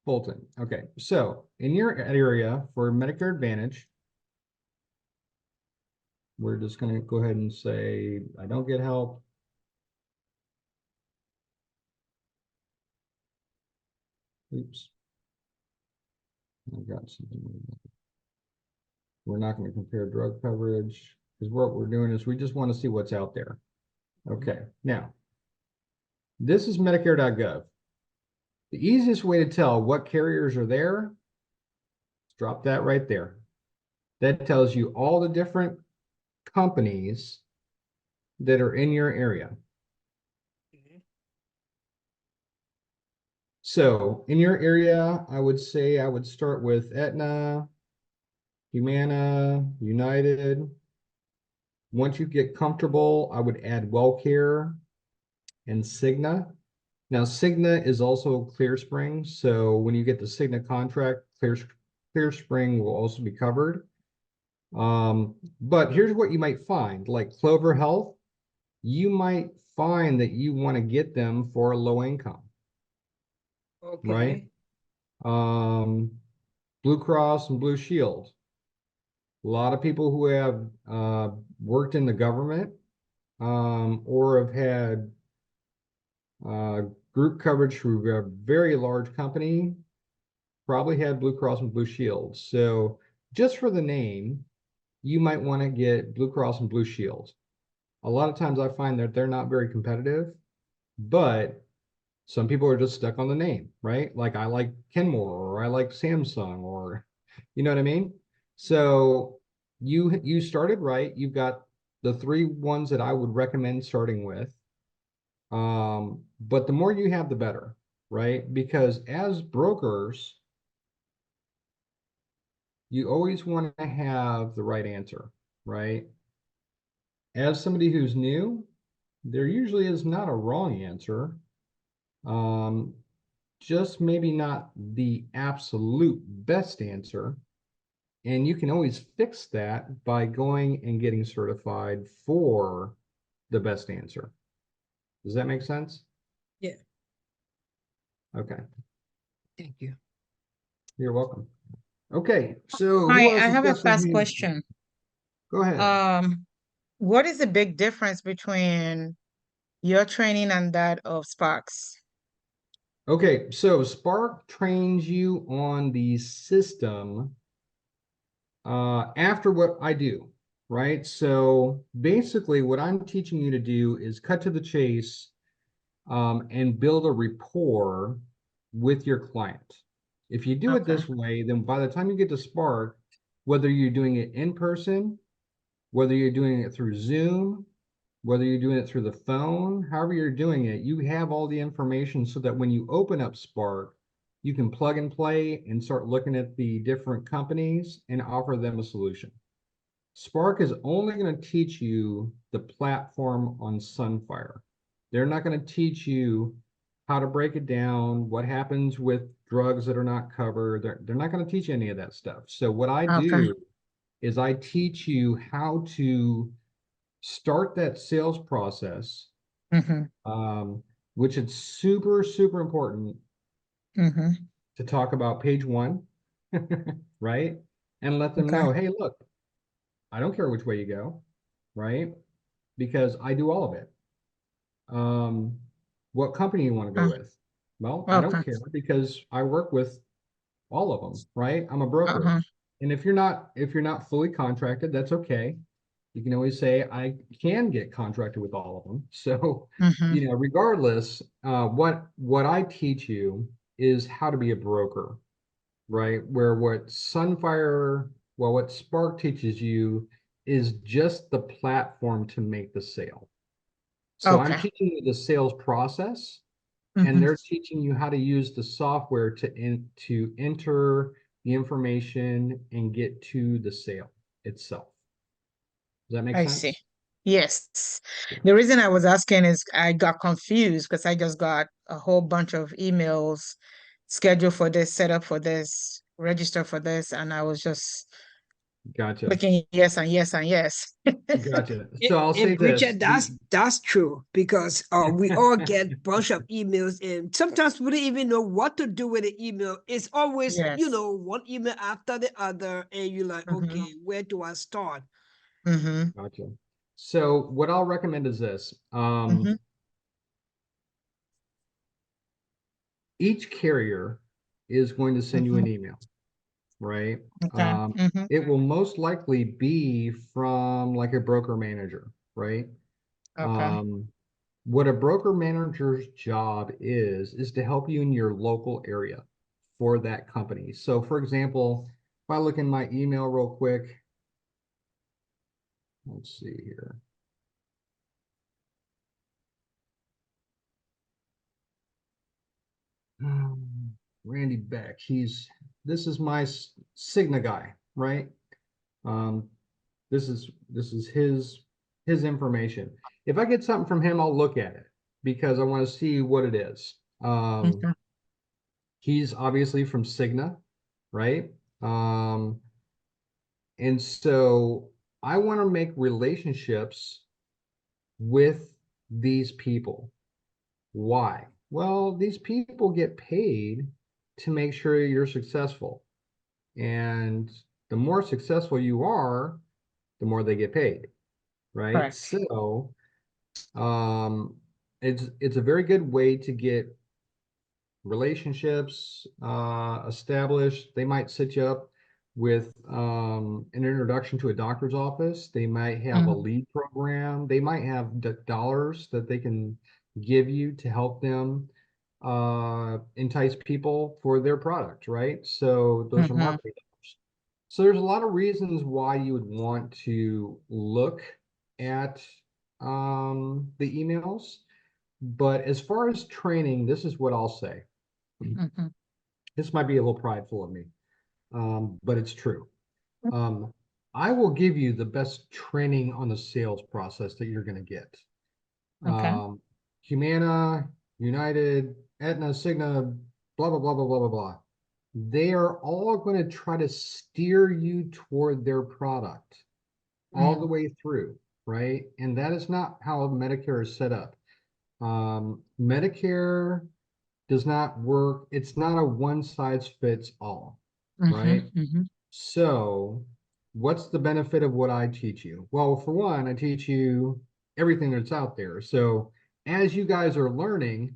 Fulton. Okay. So in your area for Medicare Advantage, we're just going to go ahead and say, I don't get help. Oops. I got something. We're not going to compare drug coverage because what we're doing is we just want to see what's out there. Okay. Now, this is Medicare.gov. The easiest way to tell what carriers are there, drop that right there. That tells you all the different companies that are in your area. So in your area, I would say I would start with Aetna, Humana, United. Once you get comfortable, I would add WellCare and Cigna. Now, Cigna is also ClearSpring. So when you get the Cigna contract, ClearSpring will also be covered. But here's what you might find, like Clover Health, you might find that you want to get them for low income, right? Okay. Um, Blue Cross and Blue Shield. A lot of people who have worked in the government or have had uh, group coverage through a very large company probably had Blue Cross and Blue Shield. So just for the name, you might want to get Blue Cross and Blue Shield. A lot of times I find that they're not very competitive, but some people are just stuck on the name, right? Like I like Kenmore or I like Samsung or you know what I mean? So you started right. You've got the three ones that I would recommend starting with. But the more you have, the better, right? Because as brokers, you always want to have the right answer, right? As somebody who's new, there usually is not a wrong answer. Um, just maybe not the absolute best answer. And you can always fix that by going and getting certified for the best answer. Does that make sense? Yeah. Okay. Thank you. You're welcome. Okay. So who Hi, else I has have a got some fast hands? question. Go ahead. What is the big difference between your training and that of Sparks? Okay. So Spark trains you on the system after what I do, right? So basically, what I'm teaching you to do is cut to the chase and build a rapport with your client. If you do it Okay. this way, then by the time you get to Spark, whether you're doing it in person, whether you're doing it through Zoom, whether you're doing it through the phone, however you're doing it, you have all the information so that when you open up Spark, you can plug and play and start looking at the different companies and offer them a solution. Spark is only going to teach you the platform on Sunfire. They're not going to teach you how to break it down, what happens with drugs that are not covered. They're not going to teach you any of that stuff. So what I Okay. do is I teach you how to start that sales process, Mm-hmm. which is super, super important Mm-hmm. to talk about page one, right? And let them Okay. know, hey, look, I don't care which way you go, right? Because I do all of it. What company you want to go Uh, with? Well, I don't okay. care because I work with all of them, right? I'm a broker. Uh-huh. And if you're not fully contracted, that's okay. You can always say I can get contracted with all of them. So, Mm-hmm. regardless, what I teach you is how to be a broker, right? What Spark teaches you is just the platform to make the sale. So I'm Okay. teaching you the sales process, and Mm-hmm. they're teaching you how to use the software to enter the information and get to the sale itself. Does that make I see. sense? Yes. Yeah. The reason I was asking is I got confused because I just got a whole bunch of emails scheduled for this, set up for this, register for this, and I was just Gotcha. clicking yes and yes and yes. Gotcha. So I'll say And preacher, this, that's true because we all get bunch of emails, and sometimes we don't even know what to do with the email. It's always, Yes. one email after the other, and you're like, Mm-hmm. okay, where do I start? Mm-hmm. gotcha. So what I'll recommend is this. Mm-hmm. Each carrier is going to send you Mm-hmm. an email, right? Okay. Mm-hmm. It will most likely be from like a broker manager, right? Okay. Um, what a broker manager's job is to help you in your local area for that company. So for example, if I look in my email real quick, let's see here. Randy Beck, this is my Cigna guy, right? Um, this is his information. If I get something from him, I'll look at it because I want to see what it is. Okay. He's obviously from Cigna, right? Um, and so I want to make relationships with these people. Why? Well, these people get paid to make sure you're successful. And the more successful you are, the more they get paid, right? Correct. So um, it's a very good way to get relationships established. They might set you up with an introduction to a doctor's office. They might have a Mm-hmm. lead program. They might have dollars that they can give you to help them entice people for their product, right? So those are Mm-hmm. marketing dollars. So there's a lot of reasons why you would want to look at the emails. But as far as training, this is what I'll say. Mm-hmm. This might be a little prideful of me, but it's true. Um, I will give you the best training on the sales process that you're going to get. Okay. Humana, United, Aetna, Cigna, blah, blah, blah, blah, blah, blah, blah. They are all going to try to steer you toward their product all the Mm-hmm. way through, right? And that is not how Medicare is set up. Medicare does not work. It's not a one size fits all, Mm-hmm. right? Mm-hmm. So, what's the benefit of what I teach you? Well, for one, I teach you everything that's out there. So, as you guys are learning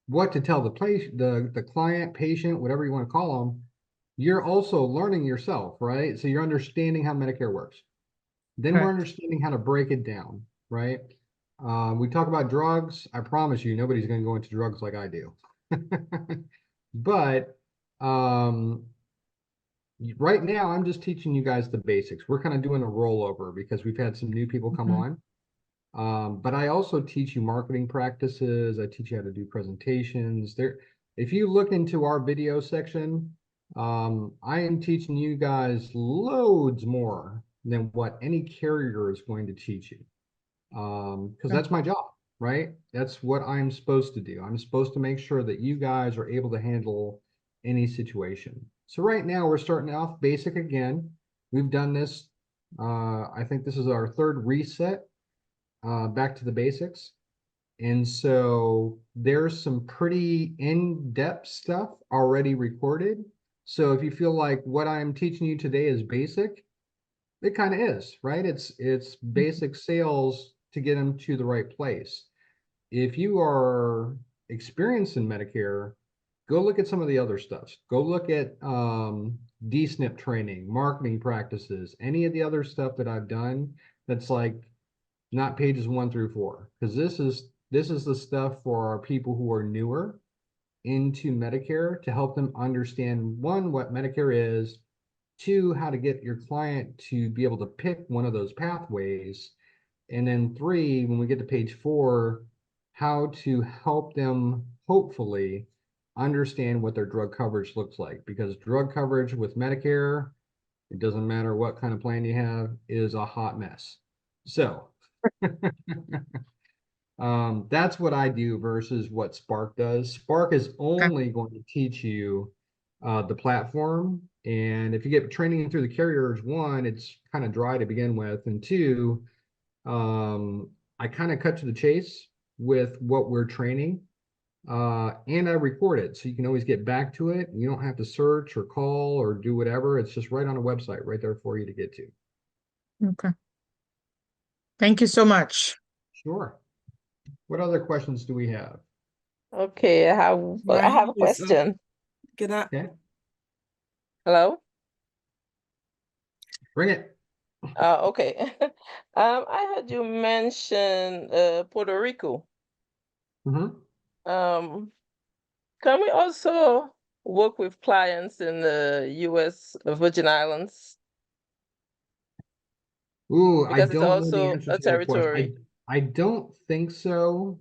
what to tell the client, patient, whatever you want to call them, you're also learning yourself, right? So you're understanding how Medicare works. Then we're Correct. understanding how to break it down, right? We talk about drugs. I promise you, nobody's going to go into drugs like I do. But um, right now, I'm just teaching you guys the basics. We're kind of doing a rollover because we've had some new people come Mm-hmm. on. But I also teach you marketing practices. I teach you how to do presentations. If you look into our video section, I am teaching you guys loads more than what any carrier is going to teach you. Because that's my job, right? That's what I'm supposed to do. I'm supposed to make sure that you guys are able to handle any situation. So right now we're starting off basic again. We've done this. I think this is our third reset back to the basics. And so there's some pretty in-depth stuff already recorded. So if you feel like what I'm teaching you today is basic, it kind of is, right? It's basic sales to get them to the right place. If you are experienced in Medicare, go look at some of the other stuff. Go look at DSNP training, marketing practices, any of the other stuff that I've done that's like not pages 1 through 4, because this is the stuff for our people who are newer into Medicare to help them understand, one, what Medicare is, two, how to get your client to be able to pick one of those pathways, and then three, when we get to page 4, how to help them hopefully understand what their drug coverage looks like, because drug coverage with Medicare, it doesn't matter what kind of plan you have, is a hot mess. So that's what I do versus what Spark does. Spark is Okay. only going to teach you the platform. And if you get training through the carriers, one, it's kind of dry to begin with. And two, I kind of cut to the chase with what we're training. And I record it, so you can always get back to it. You don't have to search or call or do whatever. It's just right on a website right there for you to get to. Okay. Thank you so much. Sure. What other questions do we have? Okay, I have a Yes, question. Can I, Okay, Hello? bring it. Okay. I heard you mention Puerto Rico. Mhm. Can we also work with clients in the US Virgin Islands? Ooh, I Because it's don't know the also answer a to that question. territory. I don't think so.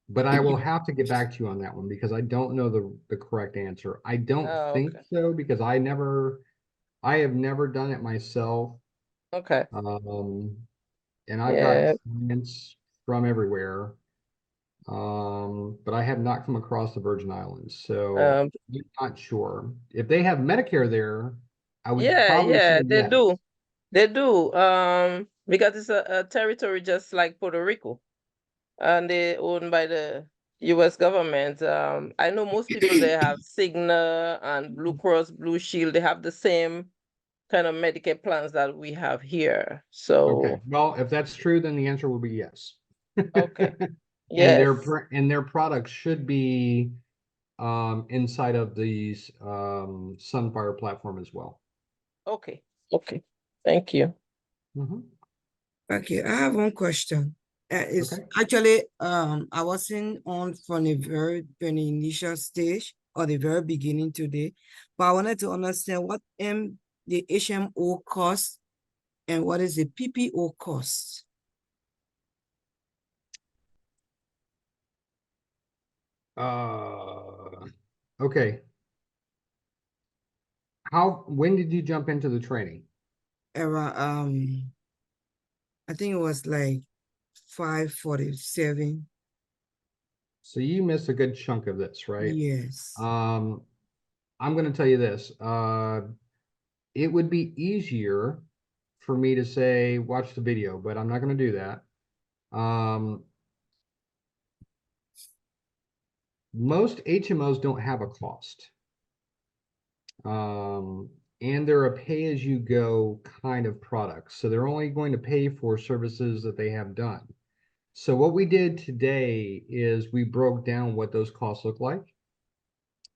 But I will have to get back to you on that one because I don't know the correct answer. I don't Oh, think okay. so because I have never done it myself. Okay. And I've got Yeah. clients from everywhere. But I have not come across the Virgin Islands, so Um, I'm not sure. If they have Medicare there, I would probably yeah, say they yes. do. They do. Because it's a territory just like Puerto Rico, and they owned by the US government. I know most people there have Cigna and Blue Cross Blue Shield. They have the same kind of Medicare plans that we have here. Okay, So, well, if that's true, then the answer will be yes. okay. And Yes. their products should be inside of these Sunfire platform as well. Okay. Okay. Thank you. Mhm. okay, I have one question. It's Okay. actually, I wasn't on from the initial stage or the very beginning today, but I wanted to understand what the HMO cost and what is the PPO cost. Okay. When did you jump into the training? Around, I think it was like 5:47. So you missed a good chunk of this, right? Yes. I'm going to tell you this. It would be easier for me to say, watch the video, but I'm not going to do that. Most HMOs don't have a cost. And they're a pay-as-you-go kind of product. So they're only going to pay for services that they have done. So what we did today is we broke down what those costs look like.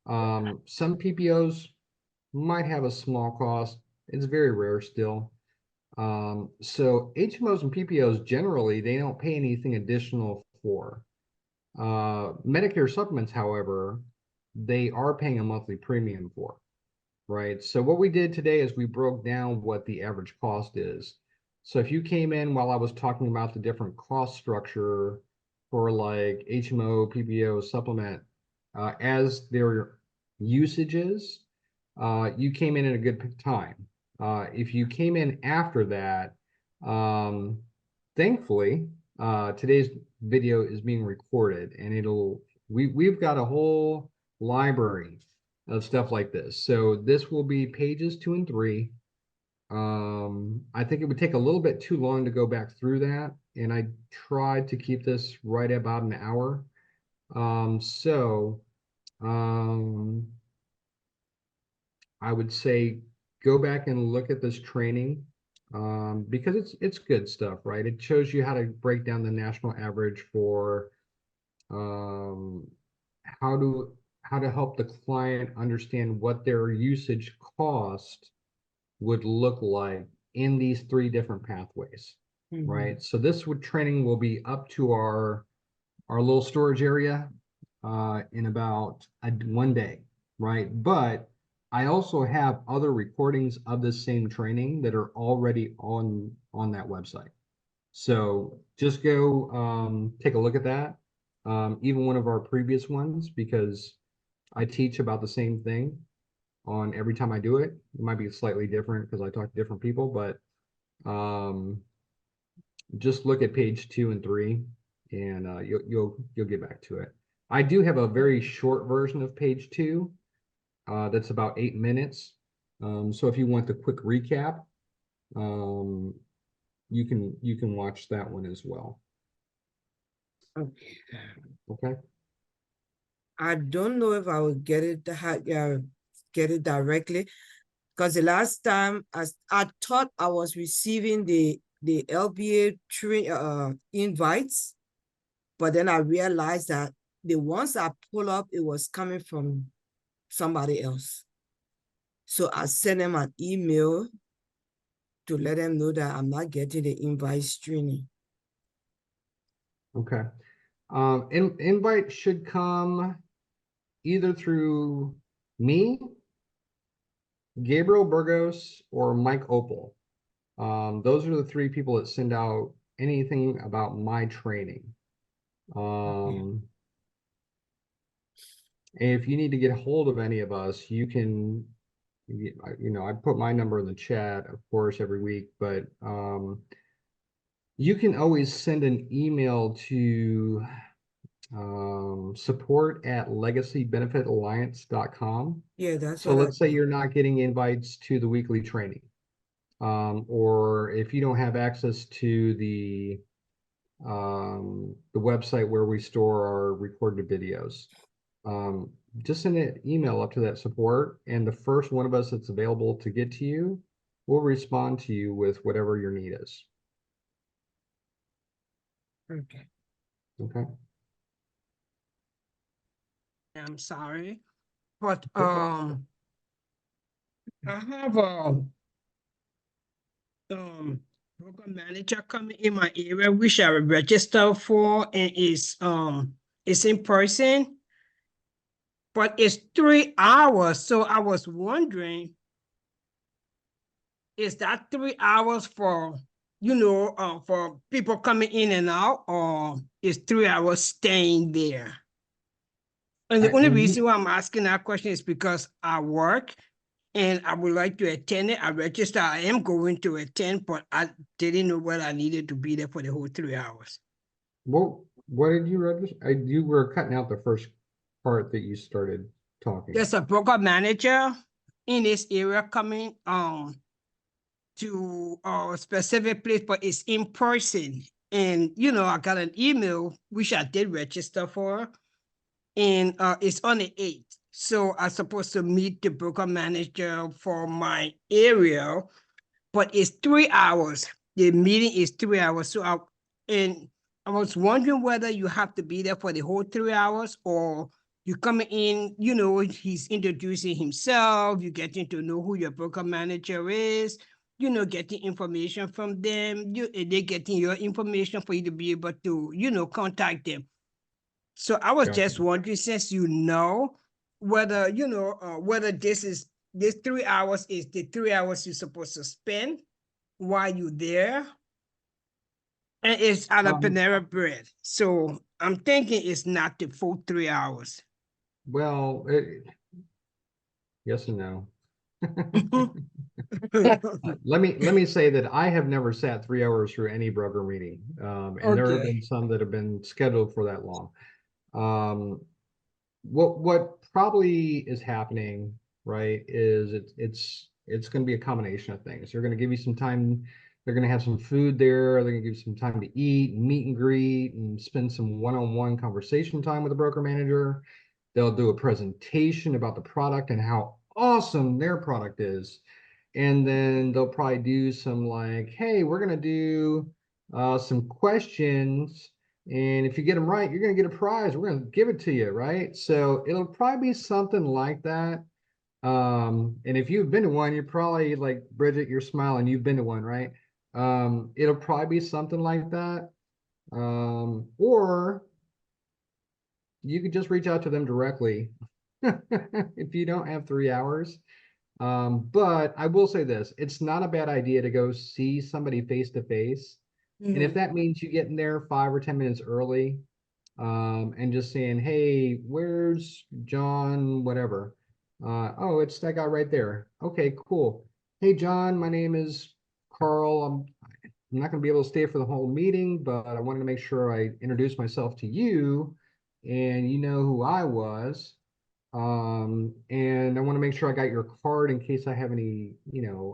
Some PPOs might have a small cost. It's very rare still. So HMOs and PPOs generally, they don't pay anything additional for. Medicare supplements, however, they are paying a monthly premium for, right? So what we did today is we broke down what the average cost is. So if you came in while I was talking about the different cost structure for like HMO, PPO, supplement, as their usage is, you came in at a good time. If you came in after that, thankfully, today's video is being recorded and we've got a whole library of stuff like this. So this will be pages 2 and 3. I think it would take a little bit too long to go back through that and I tried to keep this right about an hour. I would say go back and look at this training, because it's good stuff, right? It shows you how to break down the national average for um, how to help the client understand what their usage cost would look like in these 3 different pathways, right? So this training will be up to our little storage area in about 1 day, right? But I also have other recordings of this same training that are already on that website. So just go take a look at that. Even one of our previous ones, because I teach about the same thing on every time I do it. It might be slightly different because I talk to different people, but just look at page 2 and 3, and you'll get back to it. I do have a very short version of page 2 that's about 8 minutes. So if you want the quick recap, you can watch that one as well. Okay. I don't know if I will get it directly, because the last time I thought I was receiving the LBA invites, but then I realized that the ones I pull up, it was coming from somebody else. So I sent them an email to let them know that I'm not getting the invite streaming. Okay. Invite should come either through me, Gabriel Burgos, or Mike Opal. Those are the 3 people that send out anything about my training. If you need to get a hold of any of us, you can, I put my number in the chat, of course, every week, but you can always send an email to support@legacybenefitalliance.com. Yeah, that's So what let's say you're not getting invites to the weekly training, or if you don't have access to the website where we store our recorded videos, just send an email up to that support, and the first one of us that's available to get to you will respond to you with whatever your need is. Okay. Okay. I'm sorry, but Okay. I have program manager coming in my area, which I register for, and it's in person, but it's 3 hours. So I was wondering, is that 3 hours for for people coming in and out, or is 3 hours staying there? And the only reason why I'm asking that question is because I work and I would like to attend it. I register, I am going to attend, but I didn't know whether I needed to be there for the whole 3 hours. Well, what did you register? You were cutting out the first part that you started talking. There's a program manager in this area coming to a specific place, but it's in person. And I got an email which I did register for, and it's on the 8th. So I'm supposed to meet the program manager for my area, but it's 3 hours. The meeting is 3 hours. So I was wondering whether you have to be there for the whole 3 hours, or you come in, he's introducing himself, you getting to know who your program manager is, getting information from them, they getting your information for you to be able to, contact them. So I was just wondering, since whether, whether this 3 hours is the 3 hours you're supposed to spend while you're there, and it's out of Panera Bread. So I'm thinking it's not the full 3 hours. Well, yes and no. Let me say that I have never sat 3 hours through any broker meeting, and there have been some that have been scheduled for that long. What probably is happening, right, is it's going to be a combination of things. They're going to give you some time They're going to have some food there. They're going to give you some time to eat, meet and greet, and spend some one-on-one conversation time with the broker manager. They'll do a presentation about the product and how awesome their product is. And then they'll probably do some like, hey, we're going to do some questions. And if you get them right, you're going to get a prize. We're going to give it to you, right? So it'll probably be something like that. And if you've been to one, you're probably like, Bridget, you're smiling, you've been to one, right? It'll probably be something like that. Or you could just reach out to them directly if you don't have 3 hours. But I will say this, it's not a bad idea to go see somebody face to face. And if that means you get in there 5 or 10 minutes early, and just saying, hey, where's John, whatever. Oh, it's that guy right there. Okay, cool. Hey, John, my name is Carl. I'm not going to be able to stay for the whole meeting, but I wanted to make sure I introduce myself to you and you know who I was. And I want to make sure I got your card in case I have any,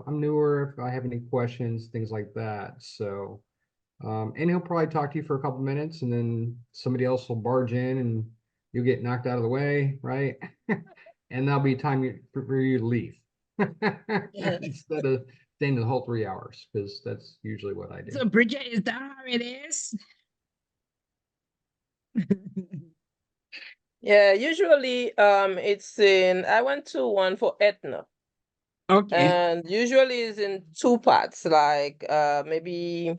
I'm newer, if I have any questions, things like that. So, and he'll probably talk to you for a couple minutes and then somebody else will barge in and you'll get knocked out of the way, right? And that'll be time for you to leave instead of staying the whole 3 hours, because that's usually what I do. So Bridget, is that how it is? Yeah, usually I went to one for Aetna. Okay. And usually it's in 2 parts, like maybe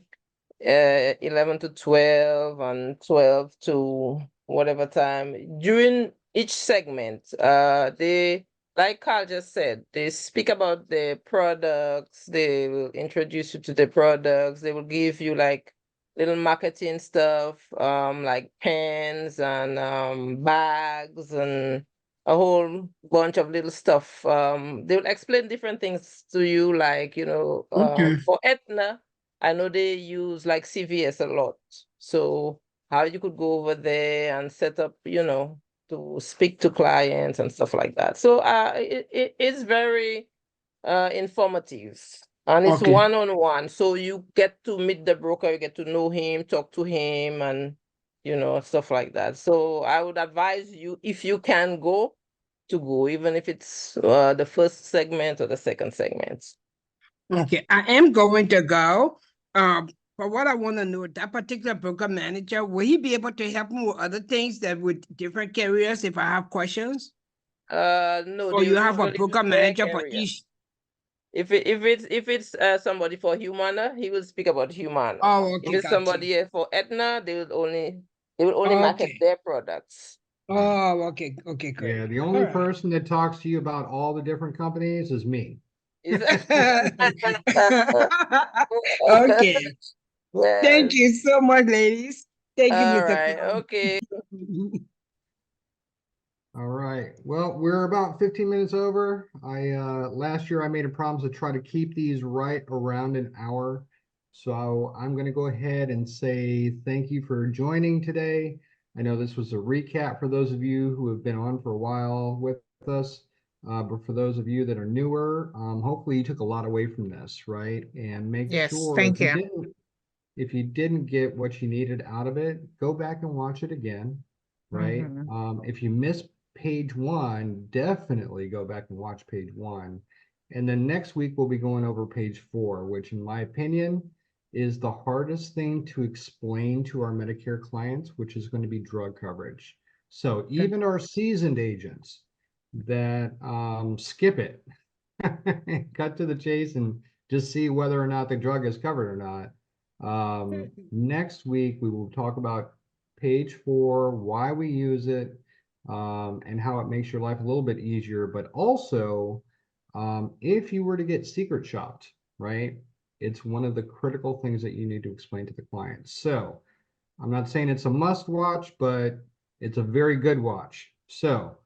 11 to 12 and 12 to whatever time. During each segment, they, like Carl just said, they speak about the products, they will introduce you to the products, they will give you like little marketing stuff, like pens and bags and a whole bunch of little stuff. They will explain different things to you, like, Okay. for Aetna, I know they use like CVS a lot. So how you could go over there and set up, to speak to clients and stuff like that. So it's very informative and it's Okay. one-on-one. So you get to meet the broker, you get to know him, talk to him and, stuff like that. So I would advise you, if you can go, to go, even if it's the first segment or the second segment. Okay, I am going to go. But what I want to know, that particular broker manager, will he be able to help me with other things that with different carriers if I have questions? No, Or they you have a usually do broker their manager for carrier. each? If it's somebody for Humana, he will speak about Humana. Oh, If okay, it's got you. somebody for Aetna, they will only market Okay. their products. Oh, okay, okay, great. Yeah, the only All right. person that talks to you about all the different companies is me. Is Okay. Thank Yes. you so much, ladies. Thank you, All Mr. right. Clown. Okay. All right. Well, we're about 15 minutes over. Last year I made a promise to try to keep these right around an hour. So I'm going to go ahead and say thank you for joining today. I know this was a recap for those of you who have been on for a while with us. But for those of you that are newer, hopefully you took a lot away from this, right? And make Yes, sure thank you. if you didn't get what you needed out of it, go back and watch it again, right? If you missed page 1, definitely go back and watch page 1. And then next week we'll be going over page 4, which in my opinion is the hardest thing to explain to our Medicare clients, which is going to be drug coverage. So even our seasoned agents that skip it, cut to the chase and just see whether or not the drug is covered or not. Next week, we will talk about page 4, why we use it, and how it makes your life a little bit easier. But also, if you were to get secret shopped, right, it's one of the critical things that you need to explain to the client. So I'm not saying it's a must watch, but it's a very good watch. So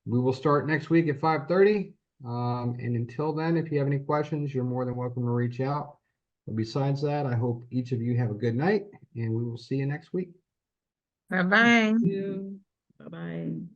we will start next week at 5:30. And until then, if you have any questions, you're more than welcome to reach out. But besides that, I hope each of you have a good night and we will see you next week. Bye-bye. Bye-bye.